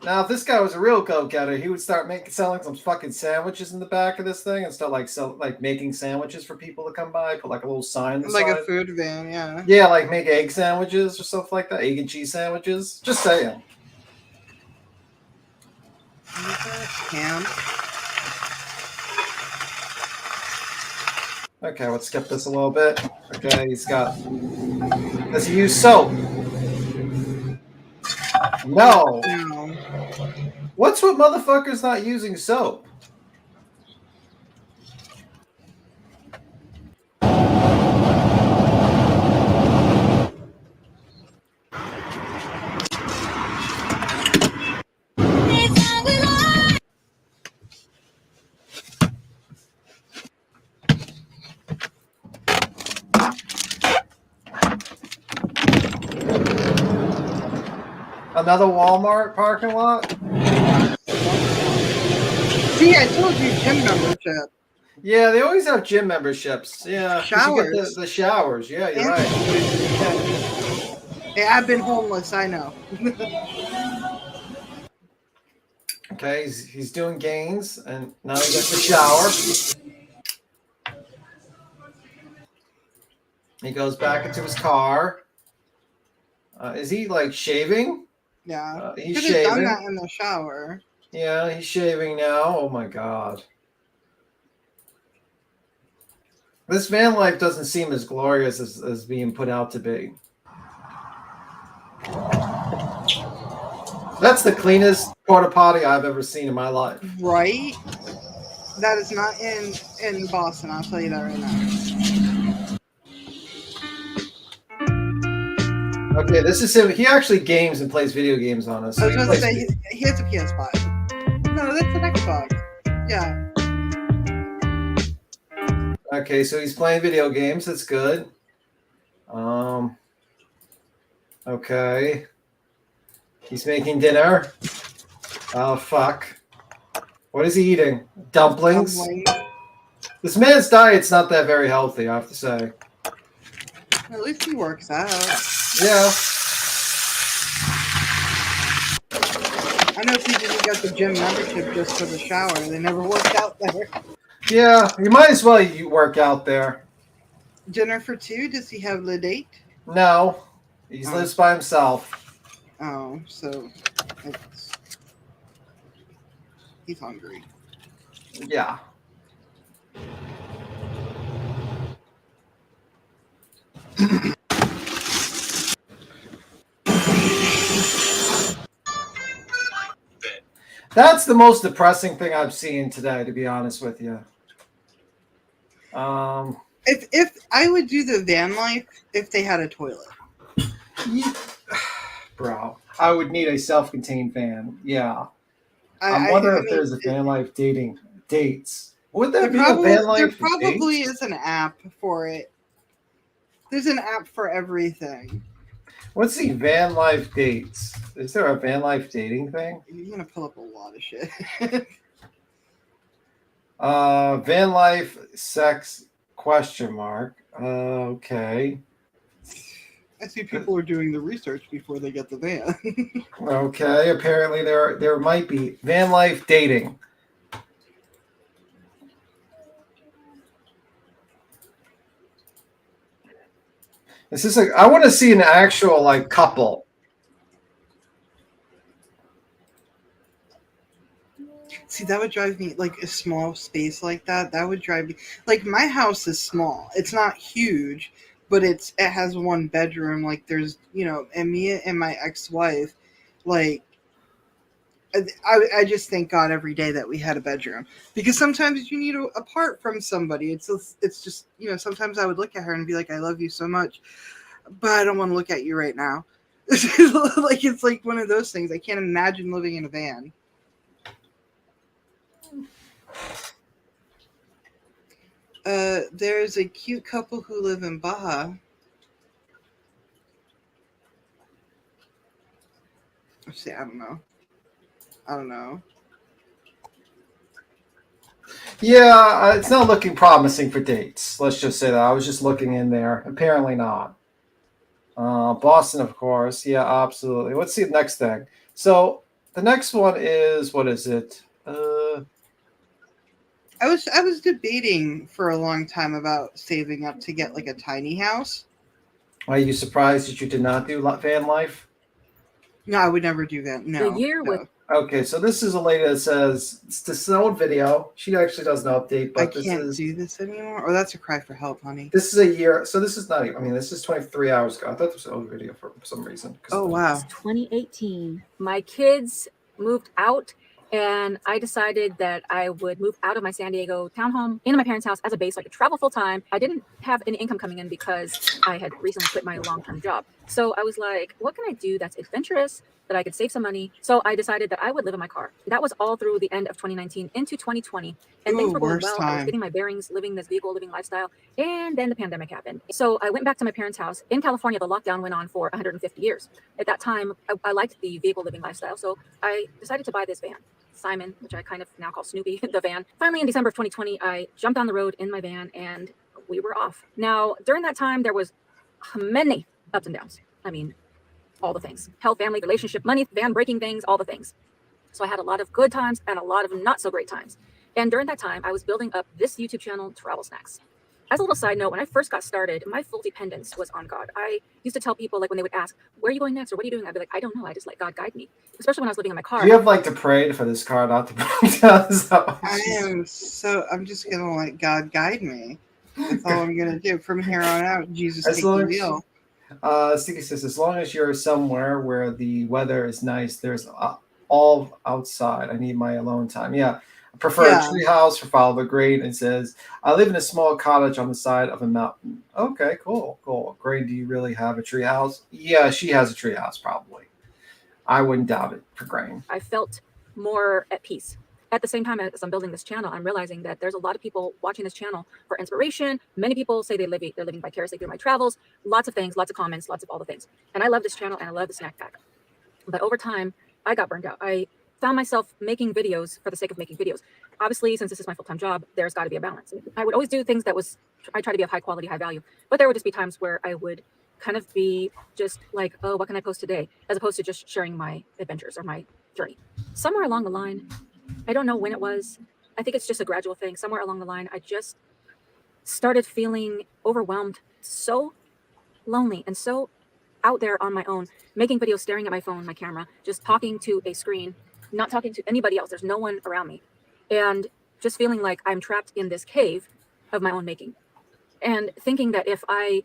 Now, if this guy was a real go-getter, he would start selling some fucking sandwiches in the back of this thing and start like making sandwiches for people to come by. Put like a little sign on the like side. a food van, yeah. Yeah, like make egg sandwiches or stuff like that. Egg and cheese sandwiches. Just saying. Ham. Okay, let's skip this a little bit. Okay, does he use soap? No. What's with motherfuckers not using soap? Another Walmart parking lot? See, I told you gym membership. Yeah, they always have gym memberships. Yeah, 'cause you get Showers. the showers. Yeah, you're right. Hey, I've been homeless, I know. Okay, he's doing gains, and now he gets the shower. He goes back into his car. Is he like shaving? Yeah. He's Could have done shaving. that in the shower. Yeah, he's shaving now. Oh my god. This van life doesn't seem as glorious as being put out to be. That's the cleanest porta potty I've ever seen in my life. Right? That is not in Boston, I'll tell you that right now. Okay, this is him. He actually games and plays video games on us. I was going to say, he has a PS5. No, that's an Xbox. Yeah. Okay, so he's playing video games. That's good. Okay. He's making dinner. Oh, fuck. What is he eating? Dumplings? This man's diet's not that very healthy, I have to say. At least he works out. Yeah. I know people who got the gym membership just for the shower. They never worked out there. Yeah, you might as well work out there. Dinner for two? Does he have the date? No. He lives by himself. Oh, so he's hungry. Yeah. That's the most depressing thing I've seen today, to be honest with you. If I would do the van life if they had a toilet. Bro, I would need a self-contained van. Yeah. I'm wondering if there's a van life dates. Would there be a van life? There probably is an app for it. There's an app for everything. Let's see, van life dates. Is there a van life dating thing? You're gonna pull up a lot of shit. Van life sex ? Okay. I see people are doing the research before they get the van. Okay, apparently there might be van life dating. This is I want to see an actual like couple. See, that would drive me, like a small space like that. That would drive me. Like my house is small. It's not huge, but it has one bedroom. Like there's, and me and my ex-wife, like I just thank God every day that we had a bedroom, because sometimes you need apart from somebody. It's just sometimes I would look at her and be like, I love you so much, but I don't want to look at you right now. Like it's like one of those things. I can't imagine living in a van. There's a cute couple who live in Baja. Let's see, I don't know. Yeah, it's not looking promising for dates. Let's just say that. I was just looking in there. Apparently not. Boston, of course. Yeah, absolutely. Let's see the next thing. So the next one is, what is it? I was debating for a long time about saving up to get like a tiny house. Are you surprised that you did not do van life? No, I would never do that. No. Okay, so this is a lady that says it's this old video. She actually does an update, but I can't do this anymore. Oh, that's a cry for help, honey. This is a year. So this is not even. I mean, this is 23 hours ago. I thought this was an old video for some reason. Oh wow. It's 2018. My kids moved out, and I decided that I would move out of my San Diego townhome into my parents' house as a base so I could travel full time. I didn't have any income coming in because I had recently quit my long-term job. So I was like, what can I do that's adventurous, that I could save some money? So I decided that I would live in my car. That was all through the end of 2019 into 2020. And things were going Worst well. I was time. getting my bearings, living this vehicle living lifestyle. And then the pandemic happened. So I went back to my parents' house. In California, the lockdown went on for 150 years. At that time, I liked the vehicle living lifestyle. So I decided to buy this van, Simon, which I kind of now call Snoopy, the van. Finally, in December of 2020, I jumped on the road in my van and we were off. Now, during that time, there was many ups and downs. I mean, all the things: health, family, relationship, money, van breaking things, all the things. So I had a lot of good times and a lot of not so great times. And during that time, I was building up this YouTube channel, Travel Snacks. As a little side note, when I first got started, my full dependence was on God. I used to tell people, like, when they would ask, where are you going next? Or what are you doing? I'd be like, I don't know. I just let God guide me. Especially when I was living in my car. Do you have like to pray for this car not to break down? I'm just gonna let God guide me. That's all I'm gonna do from here on out. Jesus, take the wheel. Sticky says, as long as you're somewhere where the weather is nice, there's all outside. I need my alone time. Yeah, I prefer a tree house for Follow the Great. It says, I live in a small cottage on the side of a mountain. Okay, cool. Great. Do you really have a tree house? Yeah, she has a tree house, probably. I wouldn't doubt it for Grain. I felt more at peace. At the same time as I'm building this channel, I'm realizing that there's a lot of people watching this channel for inspiration. Many people say they're living vicariously through my travels. Lots of things, lots of comments, lots of all the things. And I love this channel and I love the snack pack. But over time, I got burned out. I found myself making videos for the sake of making videos. Obviously, since this is my full-time job, there's got to be a balance. I would always do things I try to be of high quality, high value. But there would just be times where I would kind of be just like, oh, what can I post today? As opposed to just sharing my adventures or my journey. Somewhere along the line, I don't know when it was. I think it's just a gradual thing. Somewhere along the line, I just started feeling overwhelmed, so lonely and so out there on my own, making videos, staring at my phone, my camera, just talking to a screen, not talking to anybody else. There's no one around me. And just feeling like I'm trapped in this cave of my own making. And thinking that if I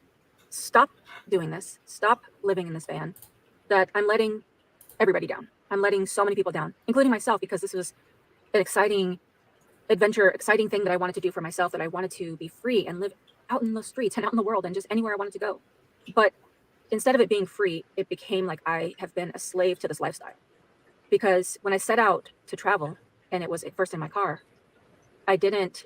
stop doing this, stop living in this van, that I'm letting everybody down. I'm letting so many people down, including myself, because this was an exciting adventure, exciting thing that I wanted to do for myself, that I wanted to be free and live out in the streets and out in the world and just anywhere I wanted to go. But instead of it being free, it became like I have been a slave to this lifestyle. Because when I set out to travel, and it was at first in my car, I didn't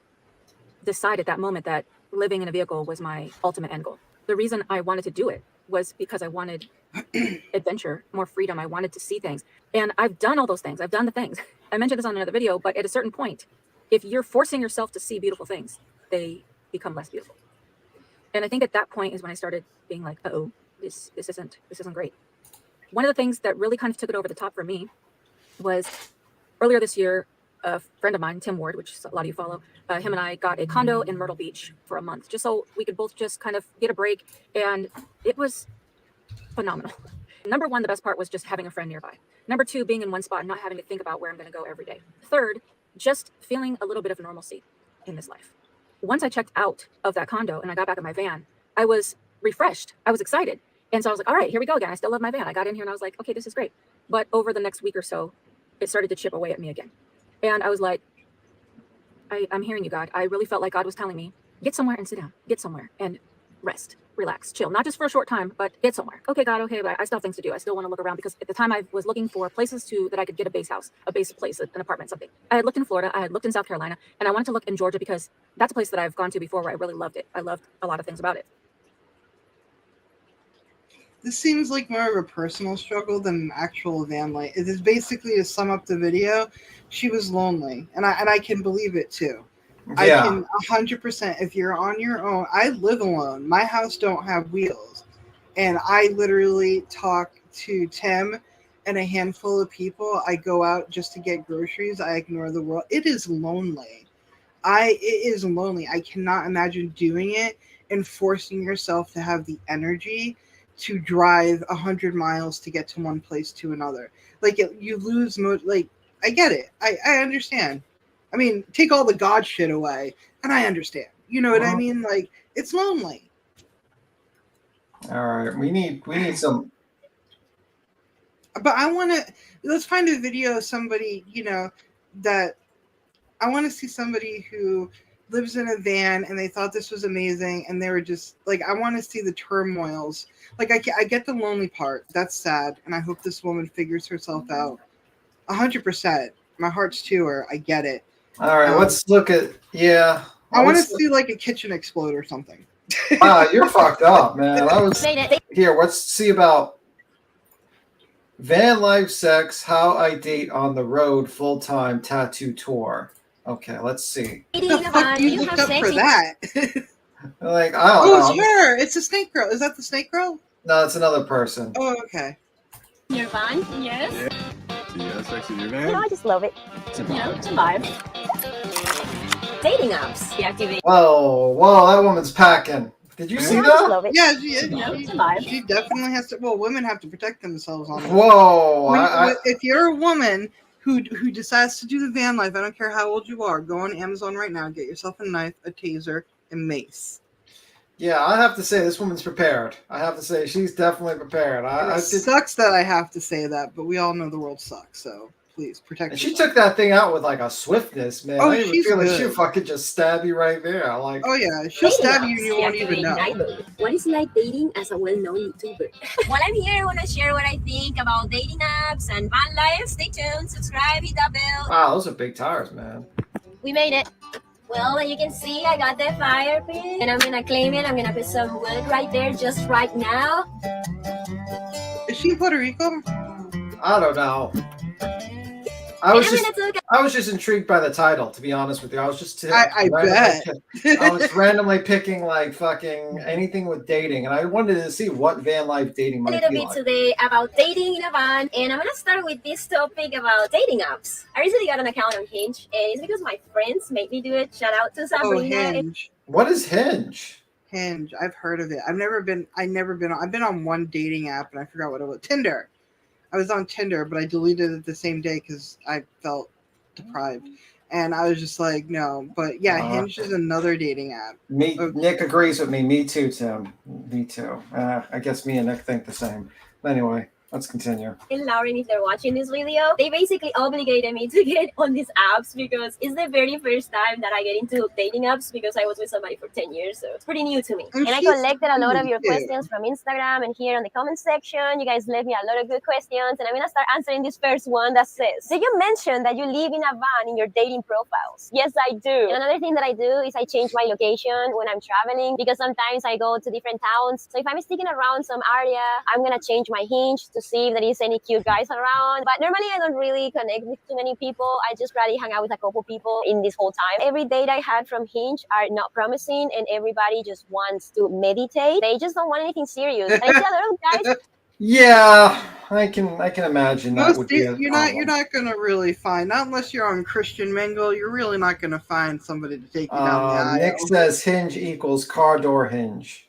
decide at that moment that living in a vehicle was my ultimate end goal. The reason I wanted to do it was because I wanted adventure, more freedom. I wanted to see things. And I've done all those things. I've done the things. I mentioned this on another video, but at a certain point, if you're forcing yourself to see beautiful things, they become less beautiful. And I think at that point is when I started being like, uh-oh, this isn't great. One of the things that really kind of took it over the top for me was earlier this year, a friend of mine, Tim Ward, which a lot of you follow, him and I got a condo in Myrtle Beach for a month, just so we could both just kind of get a break. And it was phenomenal. Number one, the best part was just having a friend nearby. Number two, being in one spot and not having to think about where I'm going to go every day. Third, just feeling a little bit of normalcy in this life. Once I checked out of that condo and I got back in my van, I was refreshed. I was excited. And so I was like, all right, here we go again. I still love my van. I got in here and I was like, okay, this is great. But over the next week or so, it started to chip away at me again. And I was like, I'm hearing you, God. I really felt like God was telling me, get somewhere and sit down. Get somewhere and rest, relax, chill. Not just for a short time, but get somewhere. Okay, God, okay, but I still have things to do. I still want to look around because at the time I was looking for places that I could get a base house, a base place, an apartment, something. I had looked in Florida, I had looked in South Carolina, and I wanted to look in Georgia because that's a place that I've gone to before where I really loved it. I loved a lot of things about it. This seems like more of a personal struggle than an actual van life. It is basically, to sum up the video, she was lonely, and I can believe it too. Yeah. I can 100%. If you're on your own, I live alone. My house don't have wheels, and I literally talk to Tim and a handful of people. I go out just to get groceries. I ignore the world. It is lonely. It is lonely. I cannot imagine doing it and forcing yourself to have the energy to drive 100 miles to get to one place to another. Like, you lose like, I get it. I understand. I mean, take all the God shit away, and I understand. You know what I mean? Like, it's lonely. All right, we need some. But let's find a video of somebody, that I want to see somebody who lives in a van and they thought this was amazing, and they were just like, I want to see the turmoils. Like I get the lonely part. That's sad, and I hope this woman figures herself out. 100%. My heart's to her. I get it. All right, let's look at I want to see like a kitchen explode or something. Wow, you're fucked up, man. I was here. Let's see about van life sex. How I date on the road full time tattoo tour. Okay, let's see. The fuck you looked up for that? Like I don't know. It's her. It's a snake girl. Is that the snake girl? No, it's another person. Oh, okay. Your van? Yes. Yeah, sex in your van. You know, I just love it. You know, it's a vibe. Dating apps. Deactivate. Whoa, that woman's packing. Did you see that? Yeah, she definitely has to. Well, women have to protect themselves on it. Whoa! If you're a woman who decides to do the van life, I don't care how old you are, go on Amazon right now, get yourself a knife, a taser, and mace. Yeah, I have to say this woman's prepared. I have to say she's definitely prepared. It sucks that I have to say that, but we all know the world sucks. So please protect. And she took that thing out with like a swiftness, man. Oh, I even she's feel like good. she'll fucking just stab you right there. Like, oh yeah, she'll stab you and you won't even know. What is like dating as a well-known YouTuber? While I'm here, I want to share what I think about dating apps and van life. Stay tuned, subscribe, hit that bell. Wow, those are big tires, man. We made it. Well, as you can see, I got the fire pit, and I'm gonna claim it. I'm gonna put some wood right there, just right now. Is she in Puerto Rico? I don't know. I was just intrigued by the title, to be honest with you. I was just I bet. I was randomly picking like fucking anything with dating, and I wanted to see what van life dating might be A little bit today about dating in a van, and I'm gonna start with this topic about dating apps. I recently got an account on Hinge, and it's because my friends made me do it. Shout out to Sabrina. Hinge. What is Hinge? Hinge. I've heard of it. I've been on one dating app, and I forgot what it was. Tinder. I was on Tinder, but I deleted it the same day because I felt deprived. And I was just like, no. But yeah, Hinge is another dating app. Nick agrees with me. Me too, Tim. Me too. I guess me and Nick think the same. Anyway, let's continue. And Lauren, if they're watching this video, they basically obligated me to get on these apps because it's the very first time that I get into dating apps because I was with somebody for 10 years, so it's pretty new to me. And I collected a lot of your questions from Instagram and here on the comment section. You guys left me a lot of good questions, and I'm gonna start answering this first one that says, did you mention that you live in a van in your dating profiles? Yes, I do. And another thing that I do is I change my location when I'm traveling because sometimes I go to different towns. So if I'm sticking around some area, I'm gonna change my Hinge to see if there is any cute guys around. But normally I don't really connect with too many people. I just rather hang out with a couple people in this whole time. Every date I had from Hinge are not promising, and everybody just wants to meditate. They just don't want anything serious. And I see a lot of guys. Yeah, I can imagine that would be you're not gonna really find, not unless you're on Christian Mingle, you're really not gonna find somebody to take you down the aisle. Nick says Hinge equals car door hinge.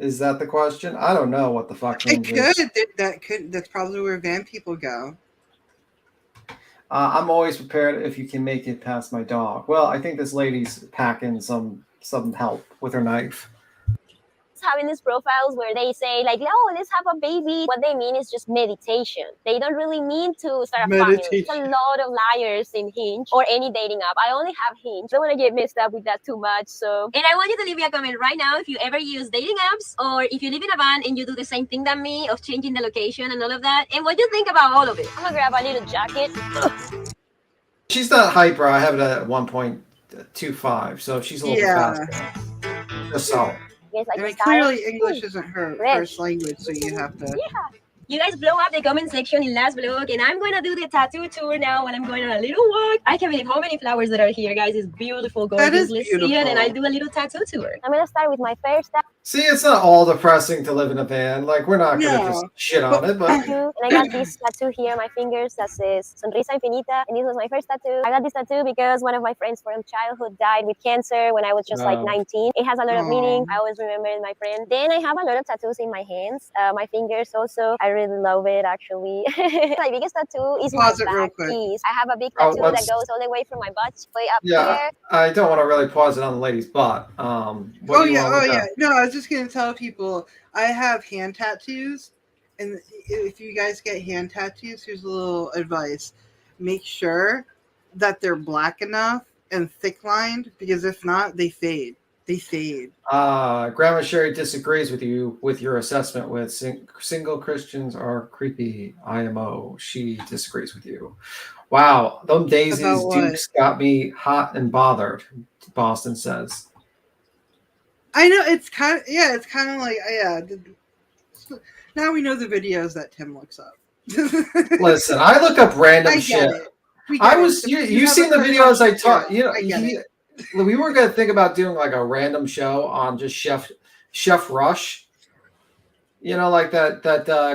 Is that the question? I don't know what the fuck Hinge is. That's probably where van people go. I'm always prepared if you can make it past my dog. Well, I think this lady's packing some help with her knife. Having these profiles where they say like, oh, let's have a baby. What they mean is just meditation. They don't really mean to start a family. There's a lot of liars in Hinge or any dating app. I only have Hinge. Don't want to get messed up with that too much. So, and I want you to leave me a comment right now if you ever use dating apps or if you live in a van and you do the same thing than me of changing the location and all of that, and what you think about all of it. I'm gonna grab a little jacket. She's not hyper. I have it at 1.25, so she's a little faster. Just so. Clearly English isn't her first language, so you have to. Yeah. You guys blow up the comment section in last vlog, and I'm going to do the tattoo tour now while I'm going on a little walk. I can't believe how many flowers that are here, guys. It's beautiful, gorgeous. That is Let's beautiful. see it, and I'll do a little tattoo tour. I'm going to start with my first tattoo. See, it's not all depressing to live in a van. Like, we're not going to just shit on it, but... And I got this tattoo here on my fingers that says Sonrisa Infinita, and this was my first tattoo. I got this tattoo because one of my friends from childhood died with cancer when I was just like 19. It has a lot of meaning. I always remember my friend. Then I have a lot of tattoos in my hands, my fingers also. I really love it, actually. My biggest tattoo is my back piece. I have a big tattoo that goes all the way from my butt way up here. I don't want to really pause it on the lady's butt. No, I was just gonna tell people I have hand tattoos, and if you guys get hand tattoos, here's a little advice: make sure that they're black enough and thick lined, because if not, they fade. They fade. Grandma Sherry disagrees with you with your assessment with single Christians are creepy. IMO. She disagrees with you. Wow, them daisies Dukes got me hot and bothered, Boston says. I know, it's kind of, yeah, it's kind of like, yeah. Now we know the videos that Tim looks up. Listen, I look up random shit. You seen the videos I taught, you know, we were going to think about doing like a random show on just Chef Rush. You know, like that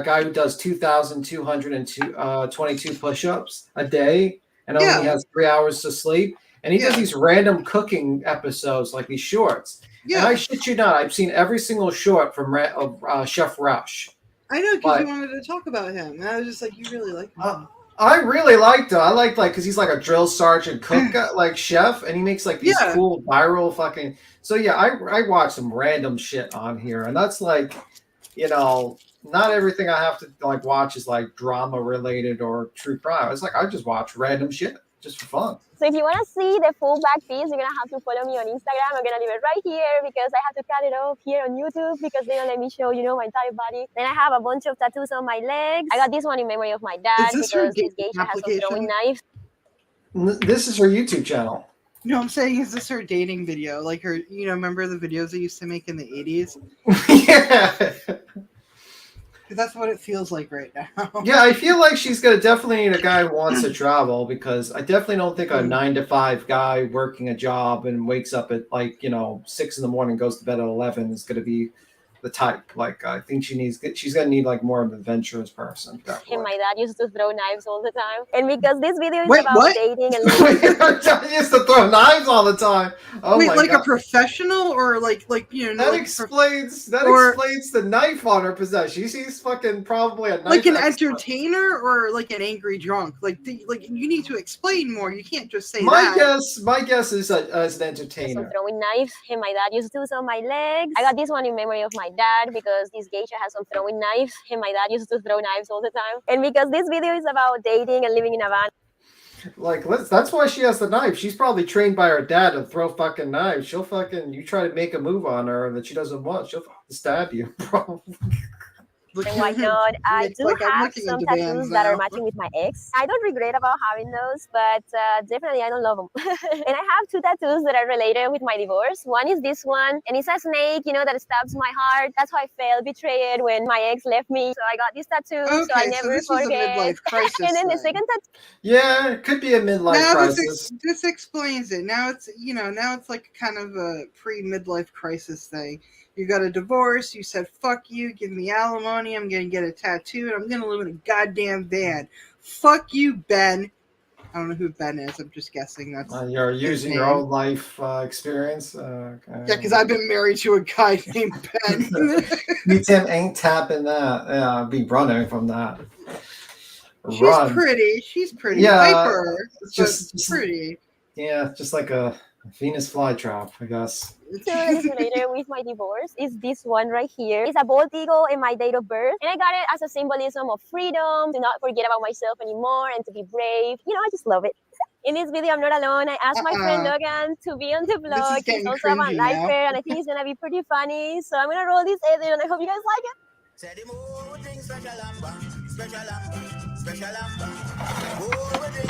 guy who does 2,222 push-ups a day and only has 3 hours to sleep. And he does these random cooking episodes, like these shorts. Yeah. And I shit you not, I've seen every single short from Chef Rush. I know, because you wanted to talk about him. And I was just like, you really like him. I really liked him. I liked, like, because he's like a drill sergeant cook, like chef, and he makes like these cool viral fucking. So yeah, I watch some random shit on here, and that's like, you know, not everything I have to like watch is like drama related or true crime. It's like I just watch random shit just for fun. So if you want to see the full back piece, you're going to have to follow me on Instagram. I'm going to leave it right here because I have to cut it off here on YouTube because they don't let me show, you know, my entire body. Then I have a bunch of tattoos on my legs. I got this one in memory of my dad because this geisha has some throwing knives. This is her YouTube channel. No, I'm saying, is this her dating video? Like her, you know, remember the videos they used to make in the 80s? Yeah. That's what it feels like right now. Yeah, I feel like she's gonna definitely need a guy who wants to travel, because I definitely don't think a 9-to-5 guy working a job and wakes up at like, you know, 6 a.m, goes to bed at 11 is gonna be the type. Like, I think she's gonna need like more of an adventurous person. And my dad used to throw knives all the time. And because this video is about dating and he used to throw knives all the time. Oh wait, my like God. A professional, or like you know, that like explains the knife on her possession. She's fucking probably a knife like an expert. entertainer or like an angry drunk. Like you need to explain more. You can't just say my that. My guess is as an entertainer. Some throwing knives, and my dad used to do some on my legs. I got this one in memory of my dad because this geisha has some throwing knives, and my dad used to throw knives all the time. And because this video is about dating and living in a van. Like, that's why she has the knife. She's probably trained by her dad to throw fucking knives. She'll fucking, you try to make a move on her that she doesn't want, she'll stab you, bro. And why not? I do have some tattoos that are matching with my ex. I don't regret about having those, but definitely I don't love them. And I have 2 tattoos that are related with my divorce. One is this one, and it's a snake, you know, that stabs my heart. That's how I felt betrayed when my ex left me. So I got this tattoo, so I never forget. Was a midlife crisis and then the second tattoo. Yeah, it could be a midlife crisis. This explains it. Now it's, you know, now it's like kind of a pre-midlife crisis thing. You got a divorce. You said, fuck you, give me alimony. I'm going to get a tattoo, and I'm going to live in a goddamn van. Fuck you, Ben. I don't know who Ben is. I'm just guessing. That's you're using your own life experience. Okay. Yeah, because I've been married to a guy named Ben. Me, Tim, ain't tapping that. Yeah, I'll be running from that. She's pretty. Yeah, Viper, just pretty. Yeah, just like a Venus flytrap, I guess. So related with my divorce is this one right here. It's a bald eagle and my date of birth. And I got it as a symbolism of freedom, to not forget about myself anymore and to be brave. You know, I just love it. In this video, I'm not alone. I asked my friend Logan to be on the vlog. He's also a VanLifer, and I think he's going to be pretty funny. So I'm going to roll this edit, and I hope you guys like it.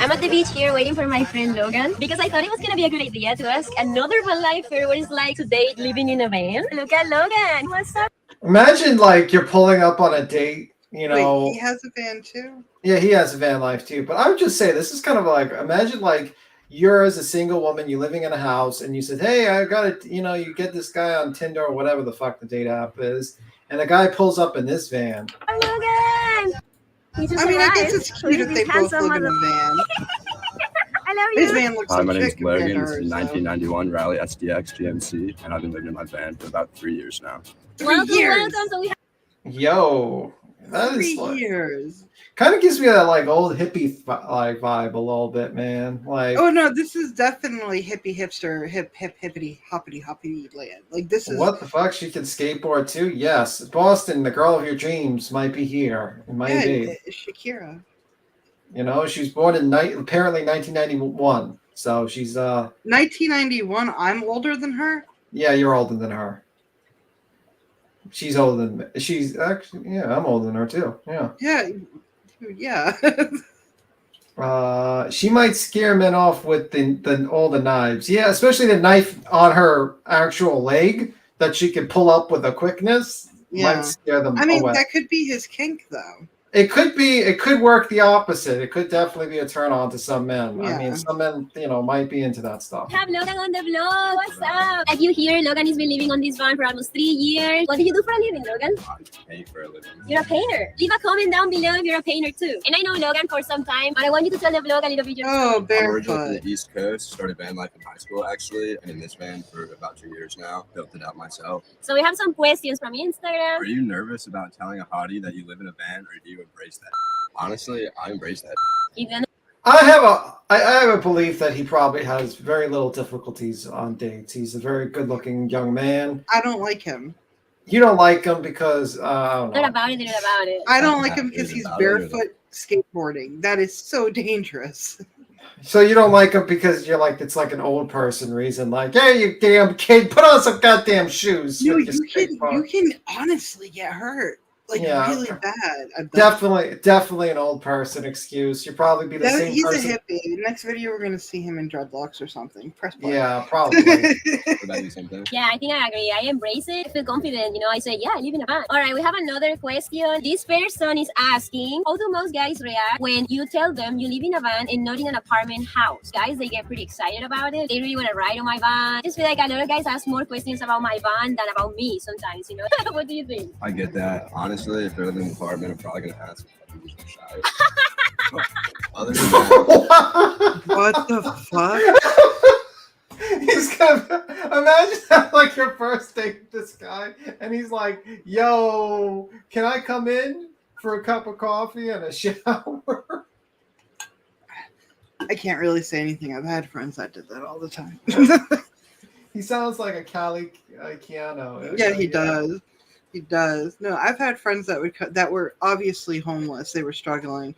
I'm at the beach here waiting for my friend Logan because I thought it was going to be a good idea to ask another VanLifer what it's like to date living in a van. Look at Logan. What's up? Imagine like you're pulling up on a date, you know. Wait, he has a van too? Yeah, he has a van life too. But I would just say this is kind of like, imagine like you're as a single woman, you living in a house, and you said, hey, I got it, you know, you get this guy on Tinder or whatever the fuck the date app is, and the guy pulls up in this van. Logan! I mean, I guess it's cute if they both live in a van. I love you. His van looks Hi, like my name is Logan. This is 1991 Rally SDX GMC, and I've been living in my van for about 3 years now. 3 years. Yo, that 3 is like, years. Kind of gives me that like old hippie like vibe a little bit, man. Like, oh no, this is definitely hippie hipster hippity hoppity land. Like this is what the fuck? She can skateboard too. Yes, Boston, the girl of your dreams, might be here. It might be Shakira. You know, she was born in apparently 1991. So she's 1991. I'm older than her. yeah, you're older than her. She's older than she's actually yeah, I'm older than her too. Yeah. Yeah. She might scare men off with all the knives. Yeah, especially the knife on her actual leg that she can pull up with a quickness. Yeah. Might scare them I mean, away. that could be his kink, though. It could work the opposite. It could definitely be a turn on to some men. Yeah. I mean, some men, might be into that stuff. Have Logan on the vlog. What's up? Like you hear, Logan has been living on this van for almost 3 years. What do you do for a living, Logan? I paint for a living. You're a painter. Leave a comment down below if you're a painter too. And I know Logan for some time, but I want you to tell the vlog a little bit. Oh, I'm originally from barefoot. the East Coast. Started VanLife in high school, actually. And in this van for about 2 years now. Built it out myself. So we have some questions from Instagram. Are you nervous about telling a hottie that you live in a van, or do you embrace that? Honestly, I embrace that. I have a belief that he probably has very little difficulties on dates. He's a very good-looking young man. I don't like him. You don't like him because I don't know. Not about it. I don't like him because he's barefoot skateboarding. That is so dangerous. So you don't like him because you're like it's like an old person reason, like, hey, you damn kid, put on some goddamn shoes. You can honestly get hurt. Like really bad. Definitely an old person excuse. You'd probably be the same he's person. A hippie. Next video, we're gonna see him in dreadlocks or something. Press play. Yeah, probably. Yeah, I think I agree. I embrace it. I feel confident. I say, yeah, I live in a van. All right, we have another question. This person is asking, how do most guys react when you tell them you live in a van and not in an apartment house? Guys, they get pretty excited about it. They really want to ride on my van. I just feel like a lot of guys ask more questions about my van than about me sometimes, What do you think? I get that. Honestly, if they're living in an apartment, I'm probably going to ask if I'm using shower. Other than that, what the fuck? He's gonna imagine like your first date with this guy, and he's like, "Yo, can I come in for a cup of coffee and a shower?" I can't really say anything. I've had friends that did that all the time. He sounds like a Cali Keanu. Yeah, he does. He does. No, I've had friends that were obviously homeless. They were struggling,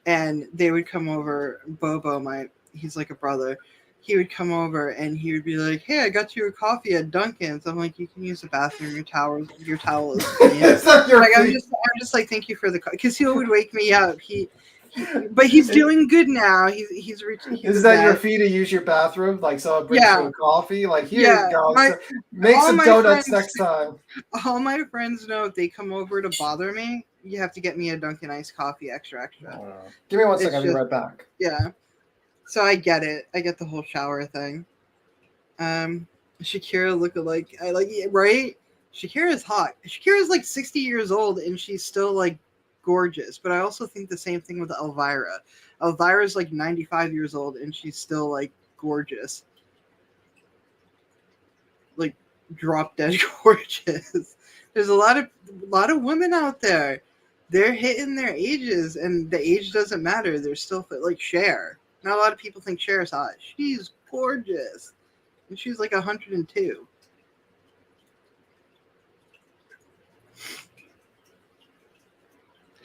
and they would come over. Bobo, he's like a brother. He would come over and he would be like, "Hey, I got you a coffee at Dunkin's." I'm like, "You can use the bathroom. Your towel is clean." I'm just like, "Thank you for the," because he would wake me up. But he's doing good now. He's reaching. Is that your fee to use your bathroom? Like someone brings you a coffee? Like here you go. Make some donuts next time. All my friends know if they come over to bother me, you have to get me a Dunkin' iced coffee, extra. Give me 1 second. I'll be right back. Yeah. So I get it. I get the whole shower thing. Shakira look-alike. I like it, right? Shakira's hot. Shakira's like 60 years old and she's still like gorgeous. But I also think the same thing with Elvira. Elvira's like 95 years old and she's still like gorgeous. Like drop dead gorgeous. There's a lot of women out there. They're hitting their ages and the age doesn't matter. They're still fit, like Cher. Not a lot of people think Cher's hot. She's gorgeous. And she's like 102.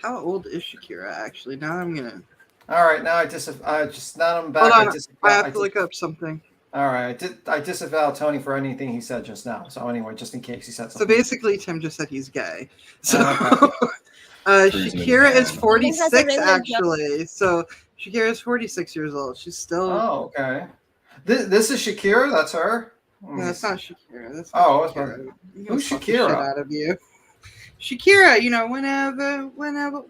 How old is Shakira actually? Now I'm gonna. All right, now now I'm back. Hold on, I have to look up something. All right, I disavow Tony for anything he said just now. So anyway, just in case he said something. So basically, Tim just said he's gay. So Shakira is 46 actually. So Shakira is 46 years old. She's still. Oh, okay. This is Shakira. That's her. No, that's not Shakira. That's not Shakira. Who's Shakira? Out of you. Shakira, whenever,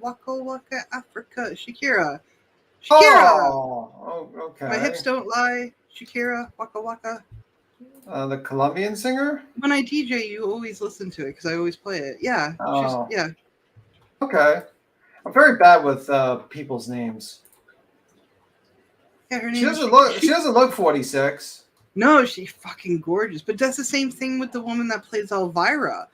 waka waka Africa. Shakira. Oh, okay. My hips don't lie. Shakira, waka waka. The Colombian singer? When I DJ, you always listen to it because I always play it. Yeah. Oh. Yeah. Okay. I'm very bad with people's names. Yeah, her name. She doesn't look 46. No, she's fucking gorgeous. But that's the same thing with the woman that plays Elvira.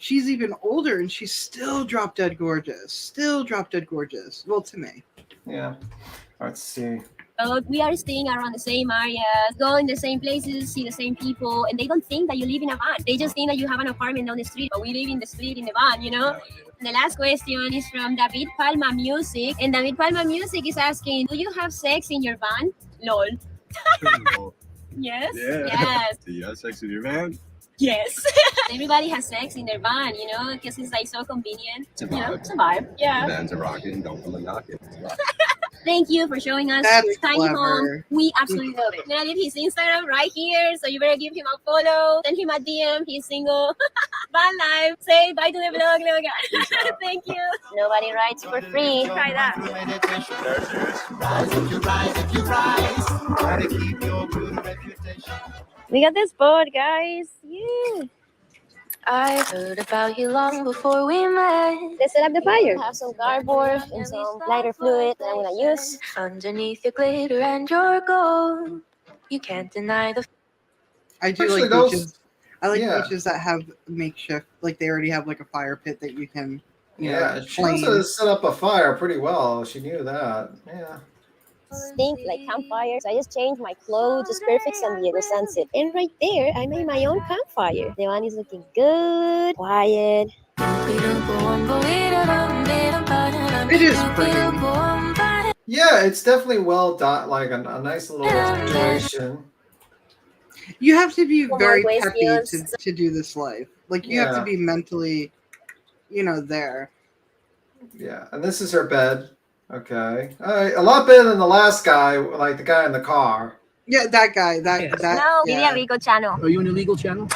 She's even older and she's still drop dead gorgeous. Still drop dead gorgeous. Well, to me. Yeah. Let's see. We are staying around the same areas, go in the same places, see the same people, and they don't think that you live in a van. They just think that you have an apartment down the street, but we live in the street in the van, The last question is from David Palma Music, and David Palma Music is asking, do you have sex in your van? Lol. Yes. Yeah. Yes. Do you have sex with your van? Yes. Everybody has sex in their van, you know, because it's like so convenient. It's a You know, vibe. it's a vibe. Yeah. The van's a rocket and don't come and knock it. Thank you for showing us That's your tiny home. clever. We absolutely love it. I'm gonna leave his Instagram right here, so you better give him a follow. Send him a DM. He's single. VanLife. Say bye to the vlog, little guy. Thank you. Nobody writes for free. Try that. We got this board, guys. Yeah. I heard about you long before we met. Let's set up the fire. I have some cardboard and some lighter fluid that I'm gonna use. Underneath your glitter and your gold, you can't deny the. I do Actually, like those- beaches. I like yeah. beaches that have makeshift, like they already have like a fire pit that you can, you Yeah, know, she knows how to set up a fire pretty well. She knew that. Yeah. Stink like campfires. I just changed my clothes. It's perfect San Diego sunset. And right there, I made my own campfire. The one is looking good, quiet. It is pretty. Yeah, it's definitely well done. Like a nice little situation. You have to be One very more peppy question. to do this life. Like you have to Yeah. be mentally, you know, there. Yeah, and this is her bed. Okay. All right. A lot better than the last guy, like the guy in the car. Yeah, that guy. That Yes. that. No, yeah. Lydia Rico channel. Are you an illegal channel?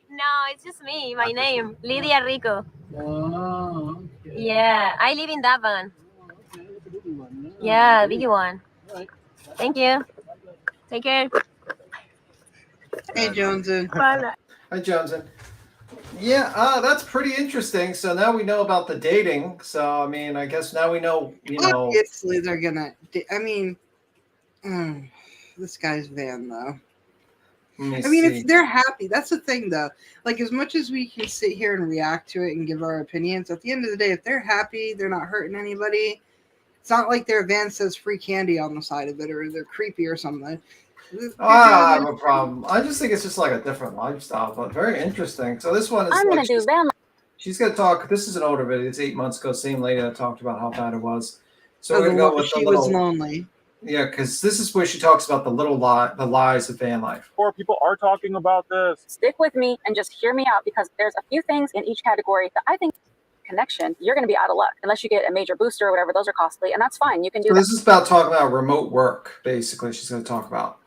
No, it's just me. My name, Lydia Rico. Oh. Yeah, I live in that van. Yeah, biggie one. Thank you. Take care. Hey, Joneson. Bye. Hi, Johnson. Yeah, that's pretty interesting. So now we know about the dating. So I mean, I guess now we know. You know. Obviously, they're gonna. I mean, this guy's van though. Let I mean, see. if they're happy, that's the thing though. Like, as much as we can sit here and react to it and give our opinions, at the end of the day, if they're happy, they're not hurting anybody. It's not like their van says free candy on the side of it or they're creepy or something. I have a problem. I just think it's just like a different lifestyle, but very interesting. So this one is. I'm like gonna do van. She's gonna talk. This is an older video. It's 8 months ago. Same lady that talked about how bad it was. So we're gonna go with the she little. was lonely. Yeah, because this is where she talks about the lies of van life. More people are talking about this. Stick with me and just hear me out, because there's a few things in each category that I think connection, you're going to be out of luck unless you get a major booster or whatever. Those are costly, and that's fine. You can do So that. this is about talking about remote work. Basically, she's going to talk about.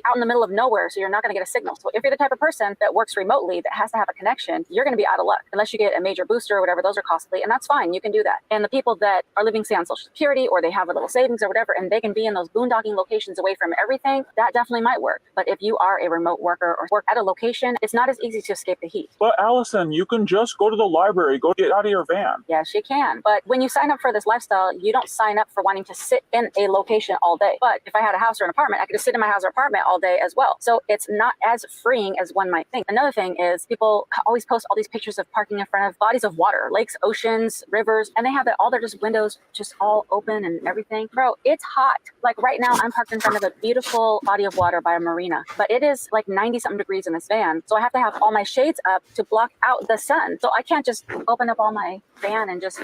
Out in the middle of nowhere, so you're not going to get a signal. So if you're the type of person that works remotely that has to have a connection, you're going to be out of luck unless you get a major booster or whatever. Those are costly, and that's fine. You can do that. And the people that are living, say, on Social Security, or they have a little savings or whatever, and they can be in those boondocking locations away from everything, that definitely might work. But if you are a remote worker or work at a location, it's not as easy to escape the heat. But Allison, you can just go to the library, go get out of your van. Yes, you can. But when you sign up for this lifestyle, you don't sign up for wanting to sit in a location all day. But if I had a house or an apartment, I could just sit in my house or apartment all day as well. So it's not as freeing as one might think. Another thing is people always post all these pictures of parking in front of bodies of water, lakes, oceans, rivers, and they have all their just windows just all open and everything. Bro, it's hot. Like right now, I'm parked in front of a beautiful body of water by a marina, but it is like 90-something degrees in this van. So I have to have all my shades up to block out the sun. So I can't just open up all my van and just,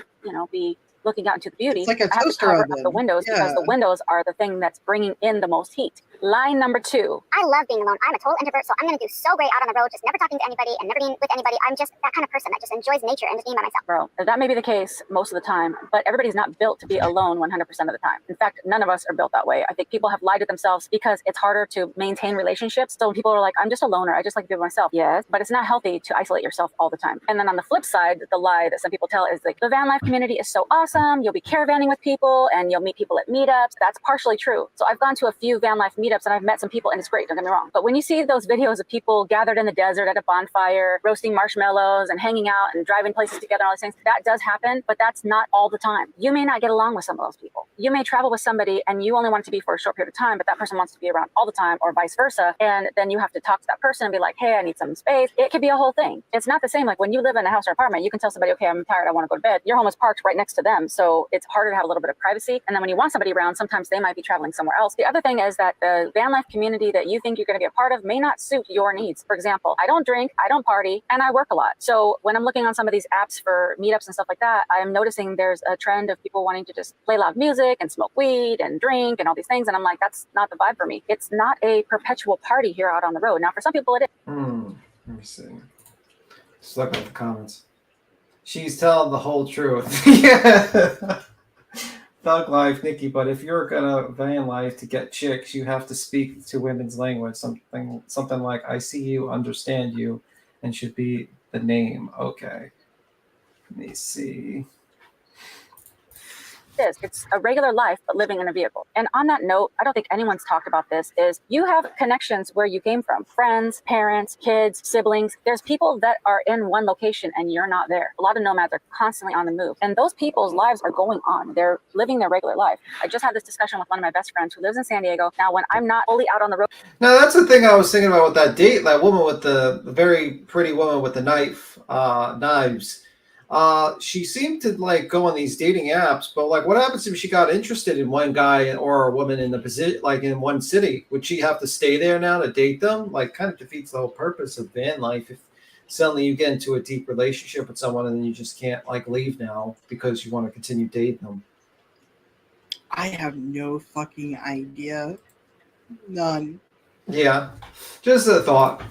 be looking out into the beauty. It's like a I have to toaster cover oven. up the windows because the Yeah. windows are the thing that's bringing in the most heat. Line number 2. I love being alone. I'm a total introvert, so I'm going to do so great out on the road, just never talking to anybody and never being with anybody. I'm just that kind of person that just enjoys nature and just being by myself. Bro, that may be the case most of the time, but everybody's not built to be alone 100% of the time. In fact, none of us are built that way. I think people have lied to themselves because it's harder to maintain relationships. So when people are like, I'm just a loner, I just like to be by myself. Yes, but it's not healthy to isolate yourself all the time. And then on the flip side, the lie that some people tell is like, the van life community is so awesome. You'll be caravanning with people and you'll meet people at meetups. That's partially true. So I've gone to a few van life meetups and I've met some people and it's great, don't get me wrong. But when you see those videos of people gathered in the desert at a bonfire, roasting marshmallows and hanging out and driving places together and all these things, that does happen, but that's not all the time. You may not get along with some of those people. You may travel with somebody and you only want it to be for a short period of time, but that person wants to be around all the time or vice versa. And then you have to talk to that person and be like, hey, I need some space. It could be a whole thing. It's not the same. Like when you live in a house or apartment, you can tell somebody, okay, I'm tired, I want to go to bed. Your home is parked right next to them. them. So it's harder to have a little bit of privacy. And then when you want somebody around, sometimes they might be traveling somewhere else. The other thing is that the van life community that you think you're going to be a part of may not suit your needs. For example, I don't drink, I don't party, and I work a lot. So when I'm looking on some of these apps for meetups and stuff like that, I'm noticing there's a trend of people wanting to just play loud music and smoke weed and drink and all these things. And I'm like, that's not the vibe for me. It's not a perpetual party here out on the road. Now, for some people it is. Let me see. Just look at the comments. She's telling the whole truth. Yeah. Thug life, Nikki, but if you're gonna van life to get chicks, you have to speak to women's language. Something like I see you, understand you, and should be the name. Okay. Let me see. It's a regular life, but living in a vehicle. And on that note, I don't think anyone's talked about this, is you have connections where you came from. Friends, parents, kids, siblings. There's people that are in one location and you're not there. A lot of nomads are constantly on the move. And those people's lives are going on. They're living their regular life. I just had this discussion with one of my best friends who lives in San Diego. Now, when I'm not fully out on the road. Now, that's the thing I was thinking about with that date, that woman with the very pretty woman with the knives. She seemed to like go on these dating apps, but like, what happens if she got interested in one guy or a woman in the position, like in one city? Would she have to stay there now to date them? Like, kind of defeats the whole purpose of van life. If suddenly you get into a deep relationship with someone and then you just can't like leave now because you want to continue dating them. I have no fucking idea. None. Yeah, just a thought.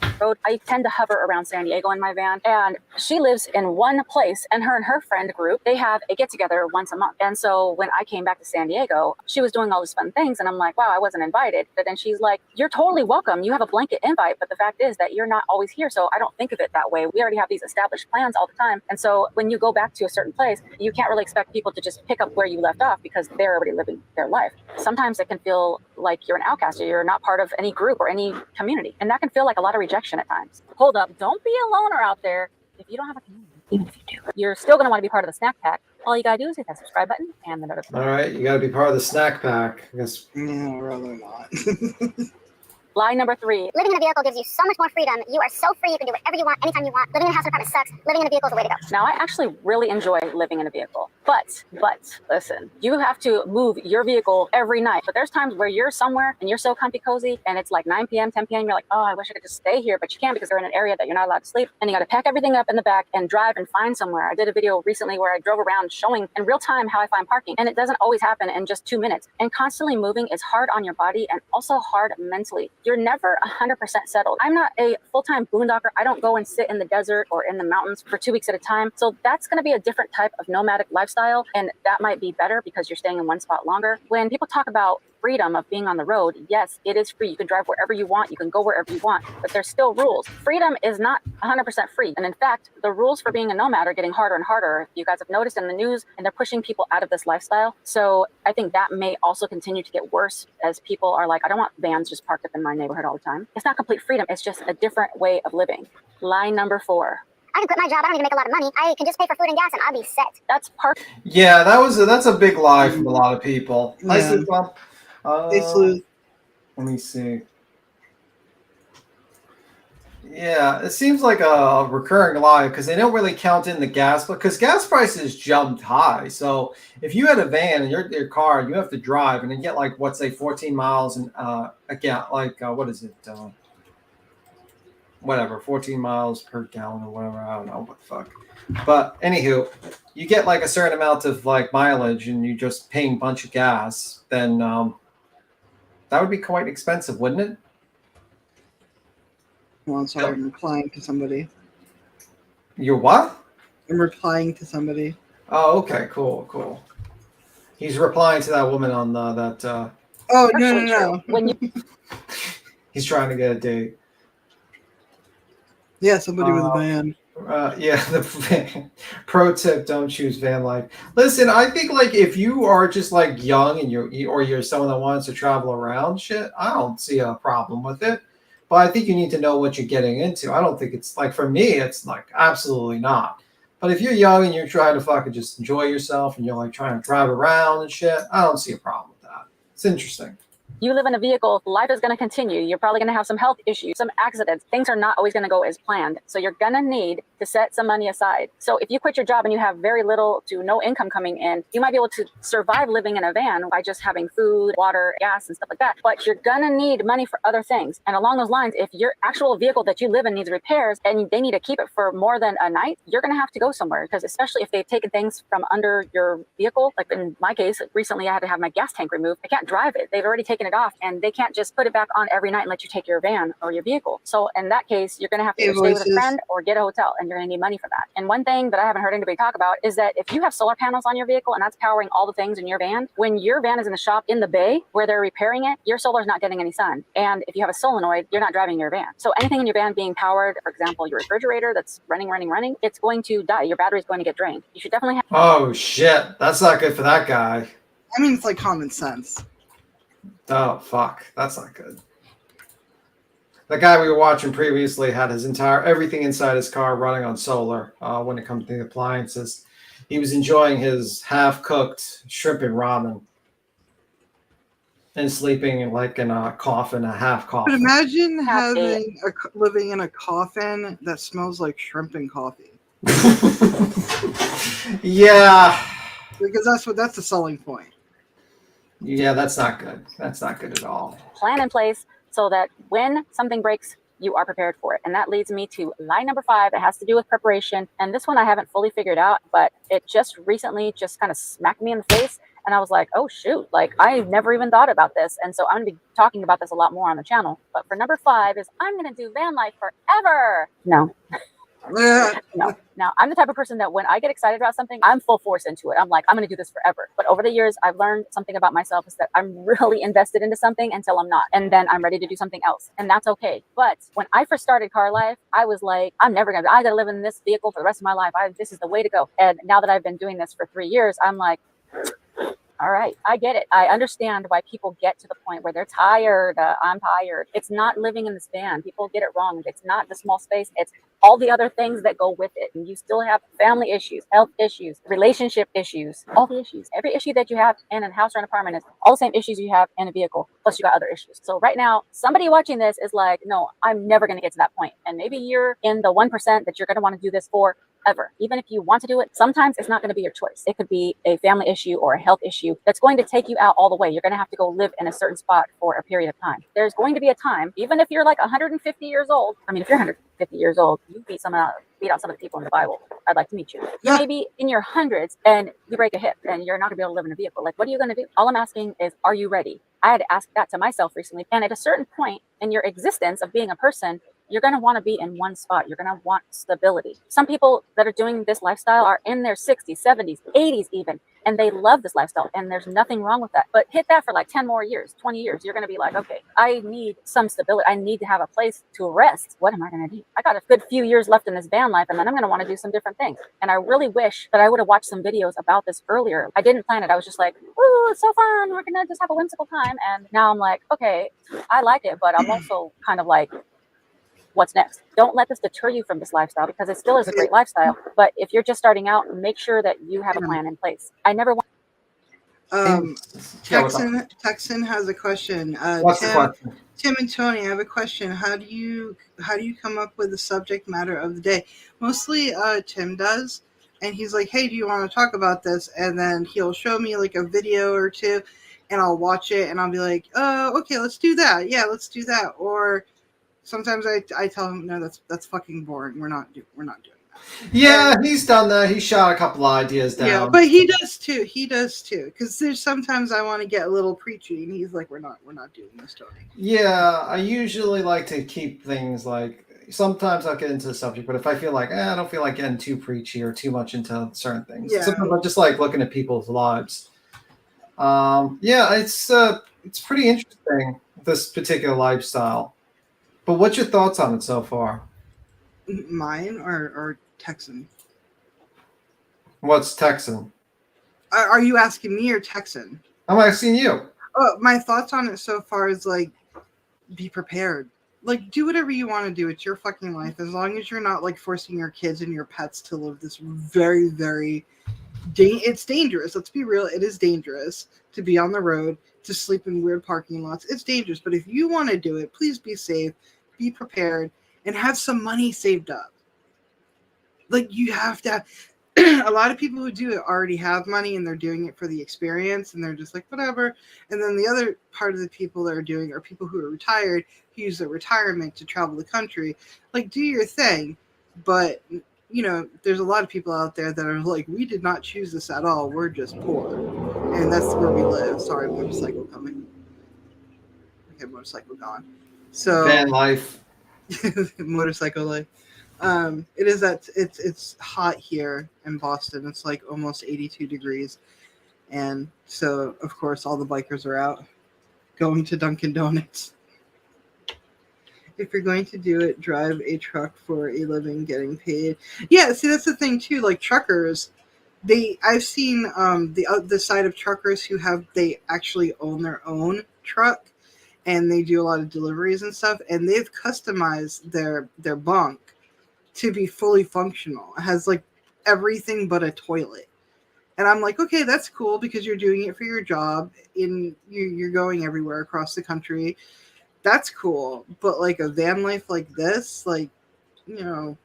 I tend to hover around San Diego in my van, and she lives in one place, and her friend group, they have a get together once a month. And so when I came back to San Diego, she was doing all these fun things, and I'm like, wow, I wasn't invited. But then she's like, you're totally welcome. You have a blanket invite, but the fact is that you're not always here. So I don't think of it that way. We already have these established plans all the time. And so when you go back to a certain place, you can't really expect people to just pick up where you left off because they're already living their life. Sometimes it can feel like you're an outcast or you're not part of any group or any community. And that can feel like a lot of rejection at times. Hold up, don't be a loner out there if you don't have a community. Even if you do, you're still going to want to be part of the snack pack. All you got to do is hit that subscribe button and the notification. All right, you got to be part of the snack pack. I guess. No, rather not. Lie number 3. Living in a vehicle gives you so much more freedom. You are so free. You can do whatever you want, anytime you want. Living in a house or apartment sucks. Living in a vehicle is the way to go. Now, I actually really enjoy living in a vehicle. But, listen, you have to move your vehicle every night. But there's times where you're somewhere and you're so comfy cozy and it's like 9 p.m., 10 p.m. You're like, oh, I wish I could just stay here. But you can't because you're in an area that you're not allowed to sleep. And you got to pack everything up in the back and drive and find somewhere. I did a video recently where I drove around showing in real time how I find parking. And it doesn't always happen in just 2 minutes. And constantly moving is hard on your body and also hard mentally. You're never 100% settled. I'm not a full-time boondocker. I don't go and sit in the desert or in the mountains for 2 weeks at a time. So that's going to be a different type of nomadic lifestyle. And that might be better because you're staying in one spot longer. When people talk about freedom of being on the road, yes, it is free. You can drive wherever you want. You can go wherever you want, but there's still rules. Freedom is not 100% free. And in fact, the rules for being a nomad are getting harder and harder. You guys have noticed in the news, and they're pushing people out of this lifestyle. So I think that may also continue to get worse as people are like, I don't want vans just parked up in my neighborhood all the time. It's not complete freedom. It's just a different way of living. Lie number 4. I can quit my job. I don't need to make a lot of money. I can just pay for food and gas and I'll be set. That's part. Yeah, that's a big lie from a lot of people. Yeah. I said, well, Let me see. Yeah, it seems like a recurring lie because they don't really count in the gas, because gas prices jumped high. So if you had a van and your car, you have to drive and then get like, 14 miles and again, like what is it? Whatever, 14 miles per gallon or whatever. I don't know what the fuck. But anywho, you get like a certain amount of like mileage and you're just paying a bunch of gas, then that would be quite expensive, wouldn't it? Well, sorry, I'm replying to somebody. You're what? I'm replying to somebody. Oh, okay, cool. He's replying to that woman on that. Oh, no. When you He's trying to get a date. Yeah, somebody with a van. Yeah, the van. Pro tip: don't choose van life. Listen, I think like if you are just like young and you're someone that wants to travel around, shit, I don't see a problem with it. But I think you need to know what you're getting into. I don't think it's like, for me, it's like absolutely not. But if you're young and you're trying to fucking just enjoy yourself and you're like trying to drive around and shit, I don't see a problem with that. It's interesting. You live in a vehicle, life is going to continue. You're probably going to have some health issues, some accidents. Things are not always going to go as planned. So you're going to need to set some money aside. So if you quit your job and you have very little to no income coming in, you might be able to survive living in a van by just having food, water, gas, and stuff like that. But you're going to need money for other things. And along those lines, if your actual vehicle that you live in needs repairs and they need to keep it for more than a night, you're going to have to go somewhere. Because especially if they've taken things from under your vehicle, like in my case, recently I had to have my gas tank removed. I can't drive it. They've already taken it off and they can't just put it back on every night and let you take your van or your vehicle. So in that case, you're going to have to either stay with a friend or get a hotel, and you're going to need money for that. And one thing that I haven't heard anybody talk about is that if you have solar panels on your vehicle and that's powering all the things in your van, when your van is in the shop in the bay where they're repairing it, your solar is not getting any sun. And if you have a solenoid, you're not driving your van. So anything in your van being powered, for example, your refrigerator that's running, it's going to die. Your battery is going to get drained. You should definitely have. Oh shit, that's not good for that guy. I mean, it's like common sense. Oh fuck, that's not good. The guy we were watching previously had his everything inside his car running on solar. When it comes to the appliances, he was enjoying his half-cooked shrimp and ramen, and sleeping in a coffin, a half coffin. But imagine living in a coffin that smells like shrimp and coffee. Yeah, because that's the selling point. Yeah, that's not good. That's not good at all. Plan in place so that when something breaks, you are prepared for it. And that leads me to line number 5. It has to do with preparation. And this one I haven't fully figured out, but it just recently just kind of smacked me in the face. And I was like, oh, shoot, like I never even thought about this. And so I'm going to be talking about this a lot more on the channel. But for number 5 is I'm going to do van life forever. No. No, I'm the type of person that when I get excited about something, I'm full force into it. I'm like, I'm going to do this forever. But over the years, I've learned something about myself is that I'm really invested into something until I'm not. And then I'm ready to do something else. And that's okay. But when I first started car life, I was like, I got to live in this vehicle for the rest of my life. This is the way to go. And now that I've been doing this for 3 years, I'm like, all right, I get it. I understand why people get to the point where they're tired. I'm tired. It's not living in this van. People get it wrong. It's not the small space. It's all the other things that go with it. And you still have family issues, health issues, relationship issues, all the issues. Every issue that you have in a house or an apartment is all the same issues you have in a vehicle, plus you got other issues. So right now, somebody watching this is like, no, I'm never going to get to that point. And maybe you're in the 1% that you're going to want to do this for ever. Even if you want to do it, sometimes it's not going to be your choice. It could be a family issue or a health issue that's going to take you out all the way. You're going to have to go live in a certain spot for a period of time. There's going to be a time, even if you're like 150 years old. I mean, if you're 150 years old, you beat out some of the people in the Bible. I'd like to meet you. You may be in your hundreds and you break a hip and you're not going to be able to live in a vehicle. Like, what are you going to do? All I'm asking is, are you ready? I had to ask that to myself recently. And at a certain point in your existence of being a person, you're going to want to be in one spot. You're going to want stability. Some people that are doing this lifestyle are in their 60s, 70s, 80s even, and they love this lifestyle, and there's nothing wrong with that. But hit that for like 10 more years, 20 years. You're going to be like, okay, I need some stability. I need to have a place to rest. What am I going to do? I got a good few years left in this van life, and then I'm going to want to do some different things. And I really wish that I would have watched some videos about this earlier. I didn't plan it. I was just like, ooh, it's so fun. We're going to just have a whimsical time. And now I'm like, okay, I like it, but I'm also kind of like, what's next? Don't let this deter you from this lifestyle, because it still is a great lifestyle. But if you're just starting out, make sure that you have a plan in place. I never want. Texan has a question. What's the question? Tim and Tony, I have a question. How do you come up with the subject matter of the day? Mostly Tim does, and he's like, hey, do you want to talk about this? And then he'll show me like a video or two, and I'll watch it, and I'll be like, oh, okay, let's do that. Yeah, let's do that. Or sometimes I tell him, no, that's fucking boring. We're not doing that. Yeah, he's done that. He shot a couple of ideas down. Yeah, but he does too. Because there's sometimes I want to get a little preachy, and he's like, we're not doing this, Tony. Yeah, I usually like to keep things like, sometimes I'll get into the subject, but if I feel like, I don't feel like getting too preachy or too much into certain things. Yeah. Sometimes I just like looking at people's lives. Yeah, it's pretty interesting, this particular lifestyle. But what's your thoughts on it so far? Mine or Texan? What's Texan? Are you asking me or Texan? I'm asking you. Oh, my thoughts on it so far is like, be prepared. Like, do whatever you want to do. It's your fucking life. As long as you're not like forcing your kids and your pets to live this very, very it's dangerous. Let's be real. It is dangerous to be on the road, to sleep in weird parking lots. It's dangerous, but if you want to do it, please be safe, be prepared, and have some money saved up. Like, you have to have, a lot of people who do it already have money and they're doing it for the experience and they're just like, whatever. And then the other part of the people that are doing are people who are retired, who use their retirement to travel the country. Like, do your thing. But, you know, there's a lot of people out there that are like, we did not choose this at all. We're just poor. And that's where we live. Sorry, motorcycle coming. Okay, motorcycle gone. So VanLife. motorcycle life. It is that it's hot here in Boston. It's like almost 82 degrees. And so, of course, all the bikers are out going to Dunkin' Donuts. If you're going to do it, drive a truck for a living, getting paid. Yeah, see, that's the thing too. Like truckers, I've seen the side of truckers who they actually own their own truck, and they do a lot of deliveries and stuff, and they've customized their bunk to be fully functional. It has like everything but a toilet. And I'm like, okay, that's cool because you're doing it for your job. You're going everywhere across the country. That's cool. But like a van life like this, like, you know,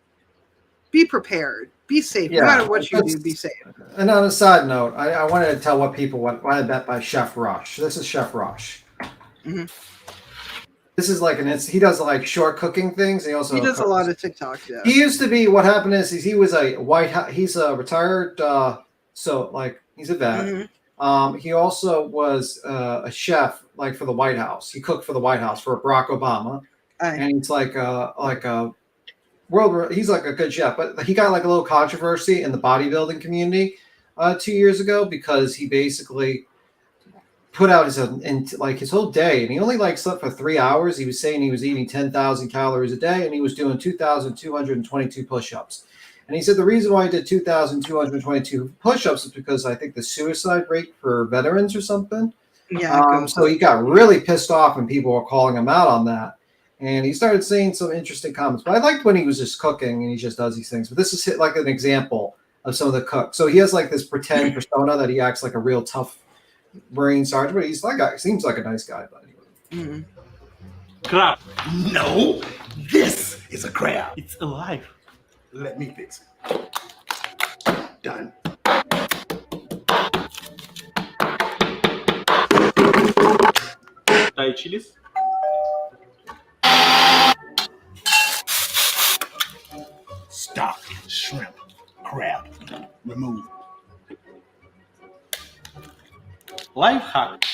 be prepared. Be safe. Yeah, no matter what you do, be safe. And on a side note, I wanted to tell what people what I bet by Chef Rush. This is Chef Rush. Mm-hmm. This is like he does like short cooking things. He does a lot of TikTok. Yeah. He used to be. What happened is he was he's a retired. So like he's a vet. Mm-hmm. He also was a chef like for the White House. He cooked for the White House for Barack Obama, and he's like a world. He's like a good chef, but he got like a little controversy in the bodybuilding community 2 years ago because he basically put out his whole day, and he only like slept for 3 hours. He was saying he was eating 10,000 calories a day, and he was doing 2,222 push-ups. And he said the reason why he did 2,222 push-ups is because I think the suicide rate for veterans or something. Yeah. So he got really pissed off, and people were calling him out on that. And he started saying some interesting comments. But I liked when he was just cooking and he just does these things. But this is like an example of some of the cooks. So he has like this pretend persona that he acts like a real tough Marine sergeant, but he's that guy. Seems like a nice guy, but anyway. Crab. No, this is a crab. It's alive. Let me fix it. Done. Thai chilies. Stock, shrimp, crab. Remove. Life hack.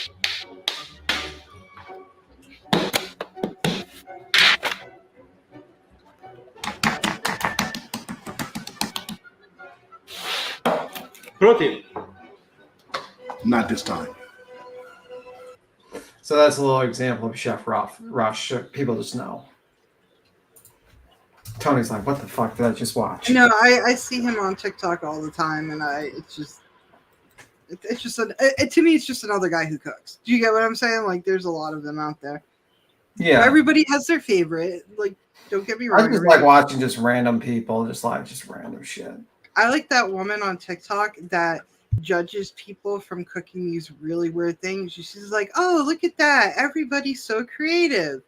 Protein. Not this time. So that's a little example of Chef Rush. People just know. Tony's like, what the fuck did I just watch? No, I see him on TikTok all the time, and to me, it's just another guy who cooks. Do you get what I'm saying? Like, there's a lot of them out there. Yeah. Everybody has their favorite. Like, don't get me wrong. I just like watching just random people, just random shit. I like that woman on TikTok that judges people from cooking these really weird things. She's like, oh, look at that. Everybody's so creative.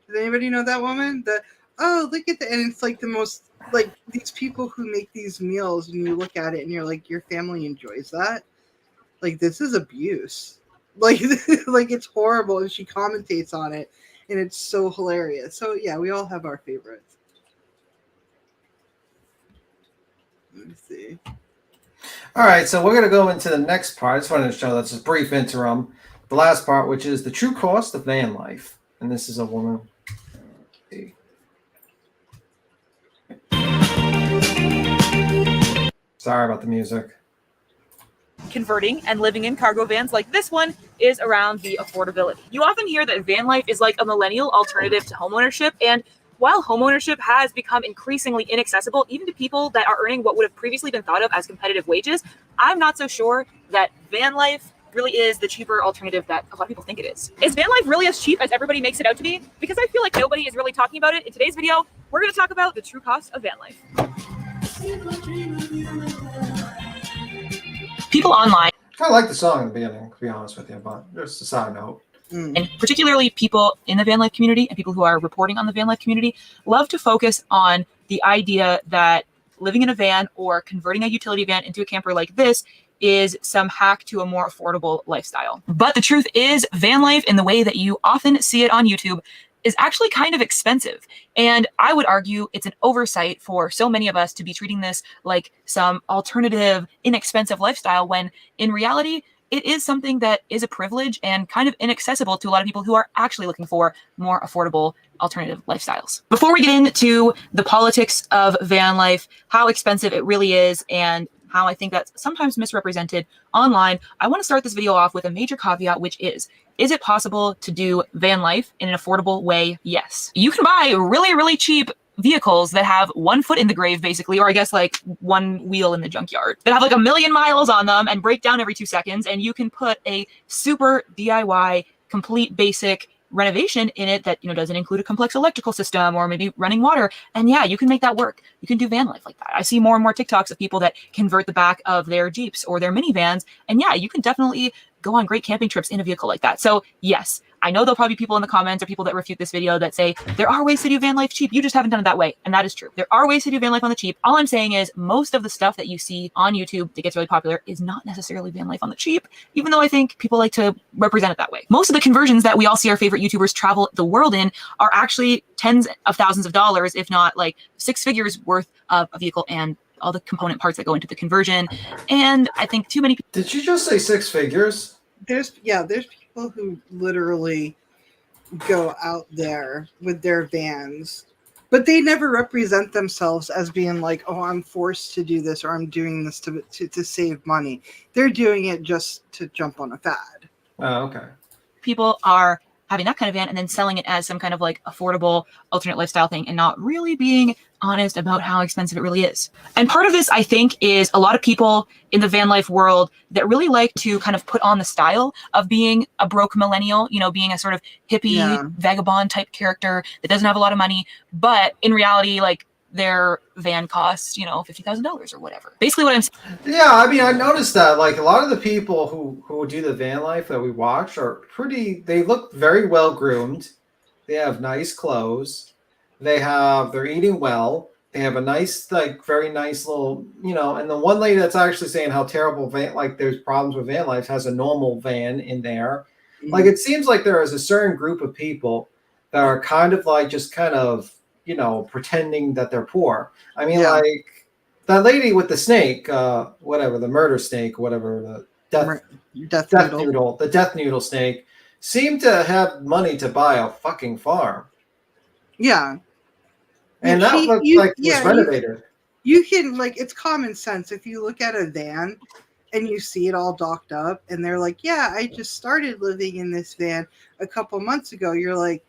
Does anybody know that woman? Oh, look at that. And it's like the most, like, these people who make these meals, and you look at it and you're like, your family enjoys that? Like, this is abuse. Like, it's horrible. And she commentates on it, and it's so hilarious. So, yeah, we all have our favorites. Let me see. All right, so we're going to go into the next part. I just wanted to show that's a brief interim. The last part, which is the true cost of van life. And this is a woman. Sorry about the music. Converting and living in cargo vans like this one is around the affordability. You often hear that van life is like a millennial alternative to homeownership, and while homeownership has become increasingly inaccessible even to people that are earning what would have previously been thought of as competitive wages, I'm not so sure that van life really is the cheaper alternative that a lot of people think it is. Is van life really as cheap as everybody makes it out to be? Because I feel like nobody is really talking about it. In today's video, we're going to talk about the true cost of van life. People online. I like the song in the beginning, to be honest with you, but just a side note. And particularly people in the van life community and people who are reporting on the van life community love to focus on the idea that living in a van or converting a utility van into a camper like this is some hack to a more affordable lifestyle. But the truth is, van life in the way that you often see it on YouTube is actually kind of expensive. And I would argue it's an oversight for so many of us to be treating this like some alternative, inexpensive lifestyle when in reality, it is something that is a privilege and kind of inaccessible to a lot of people who are actually looking for more affordable alternative lifestyles. Before we get into the politics of van life, how expensive it really is, and how I think that's sometimes misrepresented online, I want to start this video off with a major caveat, which is it possible to do van life in an affordable way? Yes. You can buy really, really cheap vehicles that have 1 foot in the grave, basically, or I guess like 1 wheel in the junkyard, that have like 1,000,000 miles on them and break down every 2 seconds. And you can put a super DIY, complete basic renovation in it that, doesn't include a complex electrical system or maybe running water. And yeah, you can make that work. You can do van life like that. I see more and more TikToks of people that convert the back of their Jeeps or their minivans. And yeah, you can definitely go on great camping trips in a vehicle like that. So yes, I know there'll probably be people in the comments or people that refute this video that say there are ways to do van life cheap. You just haven't done it that way. And that is true. There are ways to do van life on the cheap. All I'm saying is most of the stuff that you see on YouTube that gets really popular is not necessarily van life on the cheap, even though I think people like to represent it that way. Most of the conversions that we all see our favorite YouTubers travel the world in are actually tens of thousands of dollars, if not like 6 figures worth of a vehicle and all the component parts that go into the conversion. And I think too many people. Did you just say 6 figures? There's people who literally go out there with their vans, but they never represent themselves as being like, oh, I'm forced to do this or I'm doing this to save money. They're doing it just to jump on a fad. Oh, okay. People are having that kind of van and then selling it as some kind of like affordable alternate lifestyle thing and not really being honest about how expensive it really is. And part of this, I think, is a lot of people in the van life world that really like to kind of put on the style of being a broke millennial, being a sort of hippie, vagabond type character that doesn't have a lot of money, but in reality, like their van costs, $50,000 or whatever. Basically what I'm saying. Yeah, I mean, I noticed that like a lot of the people who do the van life that we watch are they look very well groomed. They have nice clothes. They're eating well. They have a nice, like very nice little, and the one lady that's actually saying how terrible there's problems with van life has a normal van in there. Mm-hmm. Like, it seems like there is a certain group of people that are kind of like, just kind of, pretending that they're poor. I mean, like that lady with the snake, whatever, the murder snake, whatever, the death noodle, the death noodle snake seemed to have money to buy a fucking farm. Yeah. And that looked like it was renovated. You can, like, it's common sense. If you look at a van and you see it all docked up and they're like, yeah, I just started living in this van a couple months ago. You're like,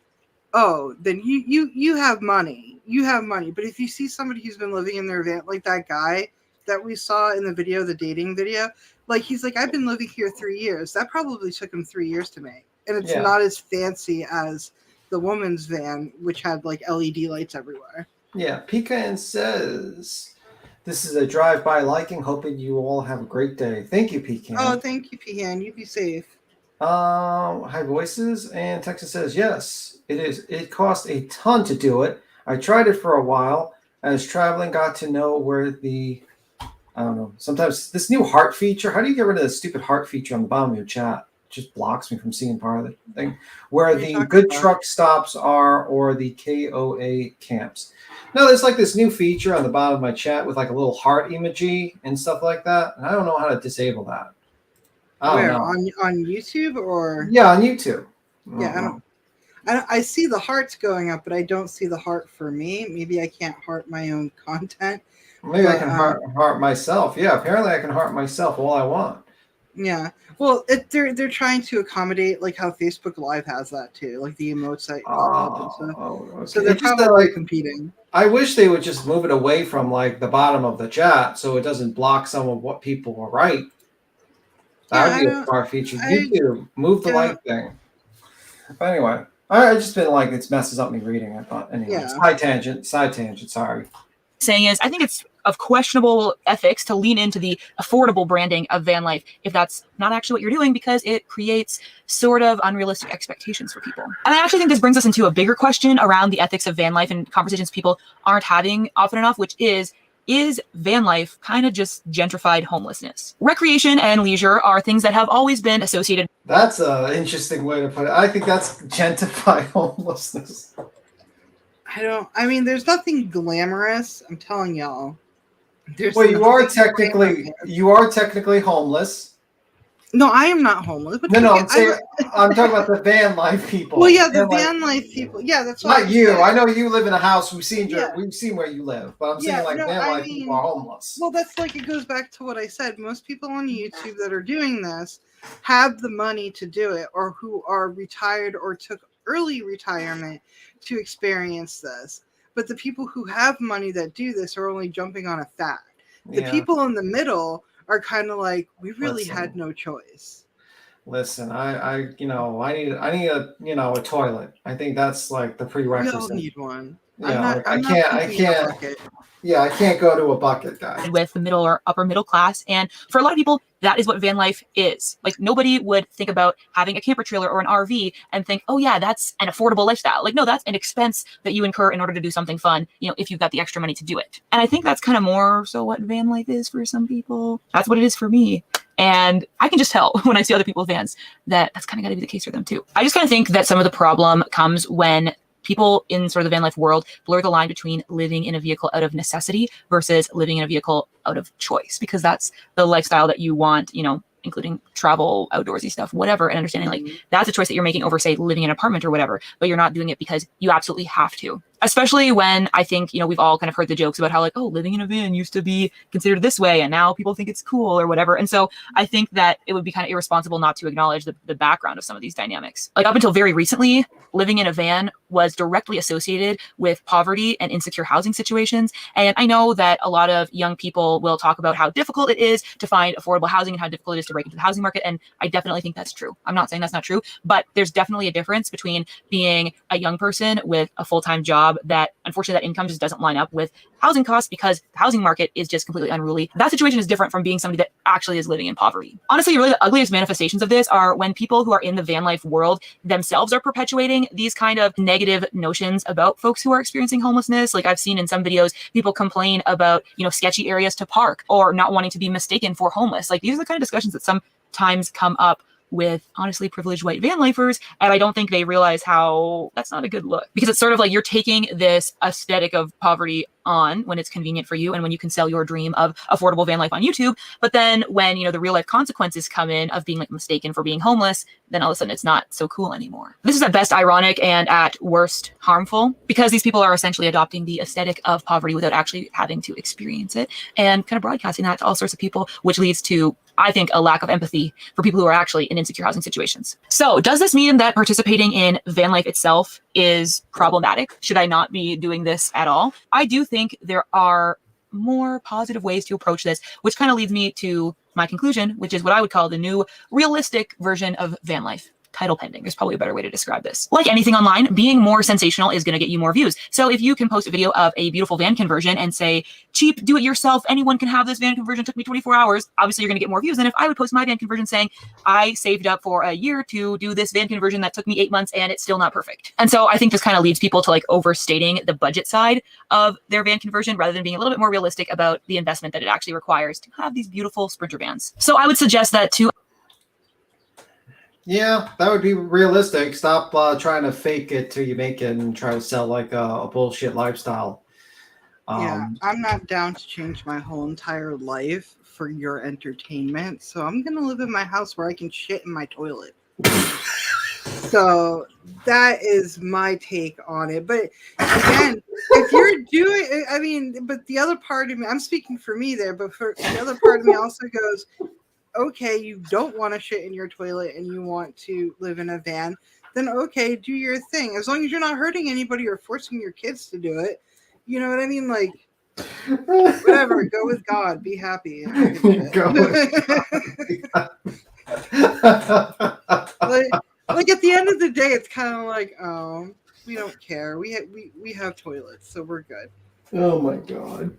oh, then you have money. You have money. But if you see somebody who's been living in their van, like that guy that we saw in the video, the dating video, like, he's like, I've been living here 3 years. That probably took him 3 years to make. And it's not as fancy as the woman's van, which had like LED lights everywhere. Yeah, Pecan says, this is a drive-by liking, hoping you all have a great day. Thank you, Pecan. Oh, thank you, Pecan. You be safe. High Voices, and Texas says, yes, it is. It cost a ton to do it. I tried it for a while. As traveling, got to know where I don't know, sometimes this new heart feature, how do you get rid of the stupid heart feature on the bottom of your chat? Just blocks me from seeing part of the thing where the good truck stops are or the KOA camps. No, there's like this new feature on the bottom of my chat with like a little heart emoji and stuff like that. And I don't know how to disable that. Where, on YouTube or? Yeah, on YouTube. Yeah, I see the hearts going up, but I don't see the heart for me. Maybe I can't heart my own content. Maybe I can heart myself. Yeah, apparently I can heart myself all I want. Yeah. Well, they're trying to accommodate like how Facebook Live has that too, like the emotes that pop up and stuff. Okay. So they're probably competing. I wish they would just move it away from like the bottom of the chat so it doesn't block some of what people will write. That would be a smart feature. YouTube, move the like thing. But anyway, I just been like it messes up me reading it. But anyway, side tangent. Sorry. Saying is, I think it's of questionable ethics to lean into the affordable branding of van life if that's not actually what you're doing, because it creates sort of unrealistic expectations for people. And I actually think this brings us into a bigger question around the ethics of van life and conversations people aren't having often enough, which is van life kind of just gentrified homelessness? Recreation and leisure are things that have always been associated. That's an interesting way to put it. I think that's gentrified homelessness. I mean, there's nothing glamorous. I'm telling y'all. Well, you are technically homeless. No, I am not homeless. But No, I'm talking about the van life people. Well, yeah, the van life people. Yeah, that's not you. saying. I know you live in a house. We've seen where you live, but I'm saying van life people are homeless. Well, that's like, it goes back to what I said. Most people on YouTube that are doing this have the money to do it, or who are retired or took early retirement to experience this. But the people who have money that do this are only jumping on a fad. The people in the middle are kind of like, we really had no choice. Listen, I need a toilet. I think that's like the prerequisite. We all need one. I can't. Yeah, I can't go to a bucket, guys. With the middle or upper middle class. And for a lot of people, that is what van life is. Like, nobody would think about having a camper trailer or an RV and think, oh yeah, that's an affordable lifestyle. Like, no, that's an expense that you incur in order to do something fun, if you've got the extra money to do it. And I think that's kind of more so what van life is for some people. That's what it is for me. And I can just tell when I see other people with vans that that's kind of got to be the case for them too. I just kind of think that some of the problem comes when people in sort of the van life world blur the line between living in a vehicle out of necessity versus living in a vehicle out of choice, because that's the lifestyle that you want, including travel, outdoorsy stuff, whatever, and understanding like that's a choice that you're making over, say, living in an apartment or whatever, but you're not doing it because you absolutely have to. Especially when I think, we've all kind of heard the jokes about how like, oh, living in a van used to be considered this way and now people think it's cool or whatever. And so I think that it would be kind of irresponsible not to acknowledge the background of some of these dynamics. Like, up until very recently, living in a van was directly associated with poverty and insecure housing situations. And I know that a lot of young people will talk about how difficult it is to find affordable housing and how difficult it is to break into the housing market. And I definitely think that's true. I'm not saying that's not true, but there's definitely a difference between being a young person with a full-time job that unfortunately that income just doesn't line up with housing costs because the housing market is just completely unruly. That situation is different from being somebody that actually is living in poverty. Honestly, really the ugliest manifestations of this are when people who are in the van life world themselves are perpetuating these kind of negative notions about folks who are experiencing homelessness. Like, I've seen in some videos, people complain about, sketchy areas to park or not wanting to be mistaken for homeless. Like, these are the kind of discussions that sometimes come up with honestly privileged white van lifers, and I don't think they realize how that's not a good look, because it's sort of like you're taking this aesthetic of poverty on when it's convenient for you and when you can sell your dream of affordable van life on YouTube, but then when the real life consequences come in of being like mistaken for being homeless, then all of a sudden it's not so cool anymore. This is at best ironic and at worst harmful, because these people are essentially adopting the aesthetic of poverty without actually having to experience it and kind of broadcasting that to all sorts of people, which leads to, I think, a lack of empathy for people who are actually in insecure housing situations. So does this mean that participating in van life itself is problematic? Should I not be doing this at all? I do think there are more positive ways to approach this, which kind of leads me to my conclusion, which is what I would call the new realistic version of van life. Title pending. There's probably a better way to describe this. Like anything online, being more sensational is going to get you more views. So if you can post a video of a beautiful van conversion and say, cheap, do it yourself, anyone can have this van conversion, took me 24 hours, obviously you're going to get more views than if I would post my van conversion saying, I saved up for a year to do this van conversion that took me 8 months and it's still not perfect. And so I think this kind of leads people to like overstating the budget side of their van conversion rather than being a little bit more realistic about the investment that it actually requires to have these beautiful Sprinter vans. So I would suggest that to Yeah, that would be realistic. Stop trying to fake it till you make it and try to sell like a bullshit lifestyle. Yeah, I'm not down to change my whole entire life for your entertainment. So I'm going to live in my house where I can shit in my toilet. So that is my take on it. But again, if you're doing, but the other part of me, I'm speaking for me there, but for the other part of me also goes, okay, you don't want to shit in your toilet and you want to live in a van, then okay, do your thing. As long as you're not hurting anybody or forcing your kids to do it. You know what I mean? Like, whatever, go with God, be happy. Go with God. like at the end of the day, it's kind of like, oh, we don't care. We have toilets, so we're good. Oh my God.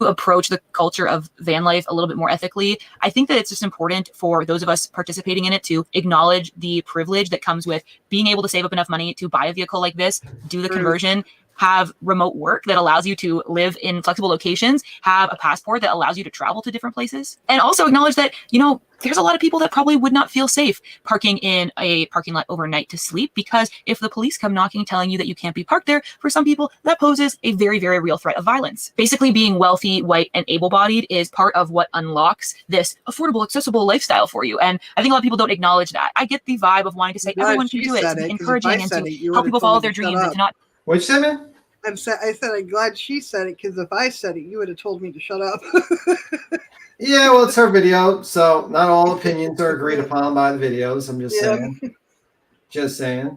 approach the culture of van life a little bit more ethically. I think that it's just important for those of us participating in it to acknowledge the privilege that comes with being able to save up enough money to buy a vehicle like this, do the conversion, have remote work that allows you to live in flexible locations, have a passport that allows you to travel to different places, and also acknowledge that, you know, there's a lot of people that probably would not feel safe parking in a parking lot overnight to sleep, because if the police come knocking telling you that you can't be parked there, for some people that poses a very, very real threat of violence. Basically, being wealthy, white, and able-bodied is part of what unlocks this affordable, accessible lifestyle for you. And I think a lot of people don't acknowledge that. I get the vibe of wanting to say everyone can do it, to be encouraging and to help people follow their dreams and to not. What'd you say, man? I said I'm glad she said it, because if I said it, you would have told me to shut up. Yeah, well, it's her video, so not all opinions are agreed upon by the videos. I'm just saying. Just saying.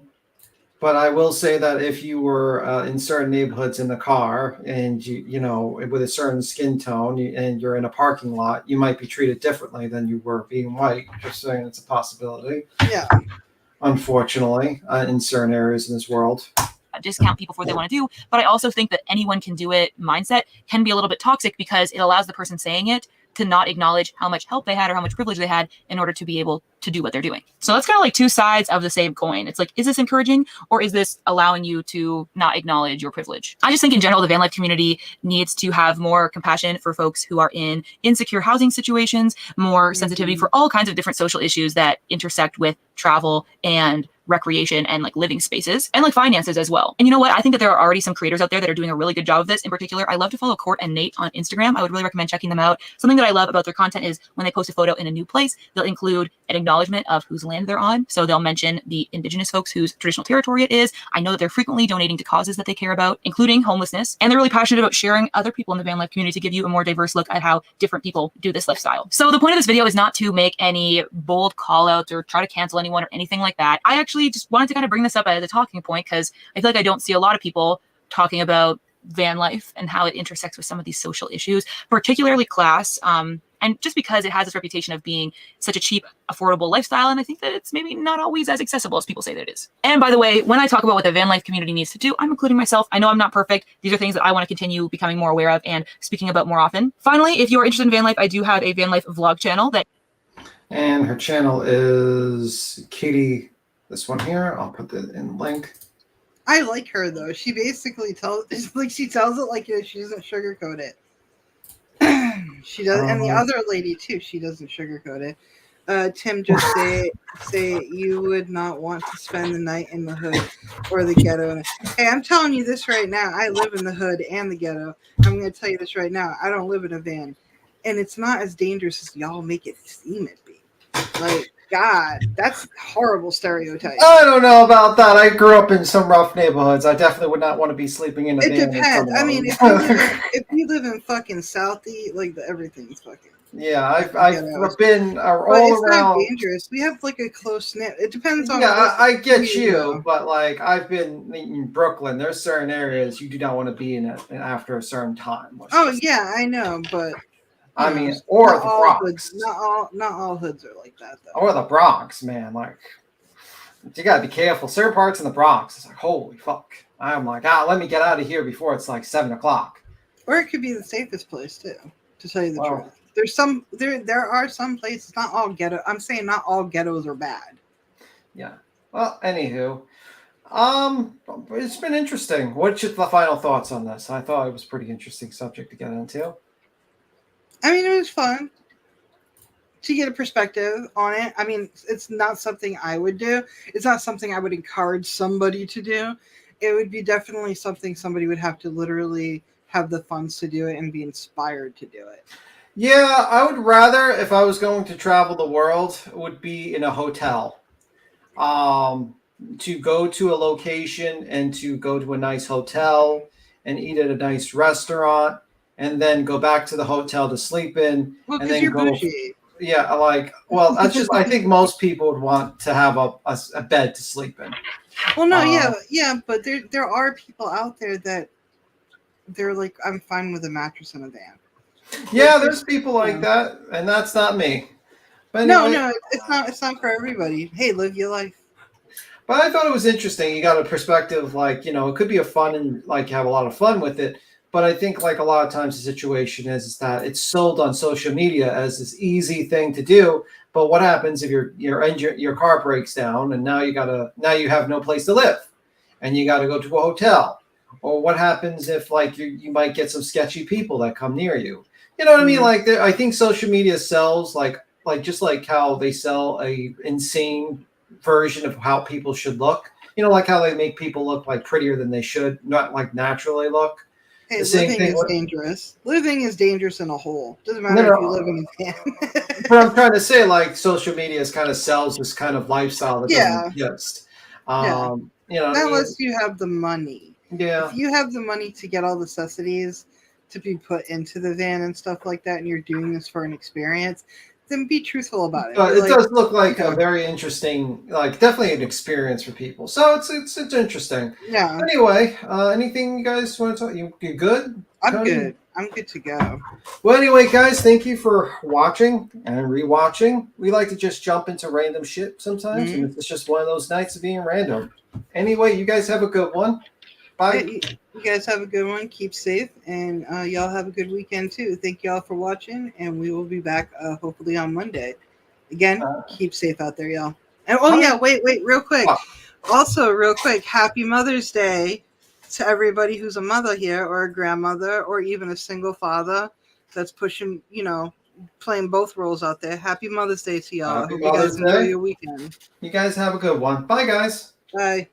But I will say that if you were in certain neighborhoods in the car and you know, with a certain skin tone and you're in a parking lot, you might be treated differently than you were being white. Just saying, it's a possibility. Yeah. Unfortunately, in certain areas in this world. Discount people for what they want to do, but I also think that anyone can do it mindset can be a little bit toxic, because it allows the person saying it to not acknowledge how much help they had or how much privilege they had in order to be able to do what they're doing. So that's kind of like two sides of the same coin. It's like, is this encouraging, or is this allowing you to not acknowledge your privilege? I just think in general, the van life community needs to have more compassion for folks who are in insecure housing situations, more sensitivity for all kinds of different social issues that intersect with travel and recreation and like living spaces and like finances as well. And you know what? I think that there are already some creators out there that are doing a really good job of this. In particular, I love to follow Court and Nate on Instagram. I would really recommend checking them out. Something that I love about their content is when they post a photo in a new place, they'll include an acknowledgement of whose land they're on. So they'll mention the indigenous folks whose traditional territory it is. I know that they're frequently donating to causes that they care about, including homelessness. And they're really passionate about sharing other people in the van life community to give you a more diverse look at how different people do this lifestyle. So the point of this video is not to make any bold call outs or try to cancel anyone or anything like that. I actually just wanted to kind of bring this up as a talking point, because I feel like I don't see a lot of people talking about van life and how it intersects with some of these social issues, particularly class. And just because it has this reputation of being such a cheap, affordable lifestyle, and I think that it's maybe not always as accessible as people say that it is. And by the way, when I talk about what the van life community needs to do, I'm including myself. I know I'm not perfect. These are things that I want to continue becoming more aware of and speaking about more often. Finally, if you are interested in van life, I do have a van life vlog channel that. And her channel is Katie. This one here, I'll put the in link. I like her though. She basically tells it like she doesn't sugarcoat it. She does, and the other lady too. She doesn't sugarcoat it. Tim just say you would not want to spend the night in the hood or the ghetto. Hey, I'm telling you this right now. I live in the hood and the ghetto. I'm going to tell you this right now. I don't live in a van, and it's not as dangerous as y'all make it seem it be. Like, God, that's horrible stereotype. I don't know about that. I grew up in some rough neighborhoods. I definitely would not want to be sleeping in a van. It depends. I mean, if you live in fucking Southie, like everything's fucking. Yeah, I've been all it's around. Not dangerous. We have like a close knit. It depends on. Yeah, I get you, but like I've been in Brooklyn. There's certain areas you do not want to be in after a certain time. Oh yeah, I know, but. I mean, or the Bronx. Hoods, not all hoods are like that though. Or the Bronx, man. Like, you gotta be careful. Certain parts in the Bronx, it's like, holy fuck. I'm like, let me get out of here before it's like 7 o'clock. Or it could be the safest place too, to tell you the truth. There's some there are some places, not all ghetto. I'm saying not all ghettos are bad. Yeah. Well, anywho. It's been interesting. What's your final thoughts on this? I thought it was a pretty interesting subject to get into. I mean, it was fun to get a perspective on it. I mean, it's not something I would do. It's not something I would encourage somebody to do. It would be definitely something somebody would have to literally have the funds to do it and be inspired to do it. Yeah, I would rather, if I was going to travel the world, would be in a hotel. To go to a location and to go to a nice hotel and eat at a nice restaurant. And then go back to the hotel to sleep in, and then go. Bougie. Yeah, that's just. I think most people would want to have a bed to sleep in. Well, no, yeah, but there are people out there that they're like, I'm fine with a mattress in a van. Yeah, there's people like that, and that's not me. But anyway, no, it's not for everybody. Hey, live your life. But I thought it was interesting. You got a perspective, like, it could be a fun and like have a lot of fun with it. But I think like a lot of times the situation is that it's sold on social media as this easy thing to do. But what happens if your car breaks down and now you have no place to live and you got to go to a hotel? Or what happens if like you might get some sketchy people that come near you? You know what I mean? Like I think social media sells like just like how they sell a insane version of how people should look. You know, like how they make people look like prettier than they should, not like naturally look. Hey, The same living thing is with, dangerous. Living is dangerous in a whole. Doesn't no, matter if you no, live in a van. but I'm trying to say like social media kind of sells this kind of lifestyle that doesn't Yeah. exist. Yeah. You know what I Not mean? unless you have the money. Yeah. If you have the money to get all the necessities to be put into the van and stuff like that, and you're doing this for an experience, then be truthful about it. But Be it like, does look like yeah. a very interesting, like definitely an experience for people. So it's interesting. Yeah. Anyway, anything you guys want to talk? You good? I'm Tony? good. I'm good to go. Well, anyway, guys, thank you for watching and rewatching. We like to just jump into random shit sometimes, and it's just one of those nights of being random. Anyway, you guys have a good one. Bye. Yeah, you guys have a good one. Keep safe, and y'all have a good weekend too. Thank y'all for watching, and we will be back hopefully on Monday. Again, keep safe out there, y'all. And wait, real quick. Also, real quick, happy Mother's Day to everybody who's a mother here, or a grandmother, or even a single father that's pushing, playing both roles out there. Happy Mother's Day to y'all. I hope you guys enjoy your weekend. You guys have a good one. Bye, guys. Bye.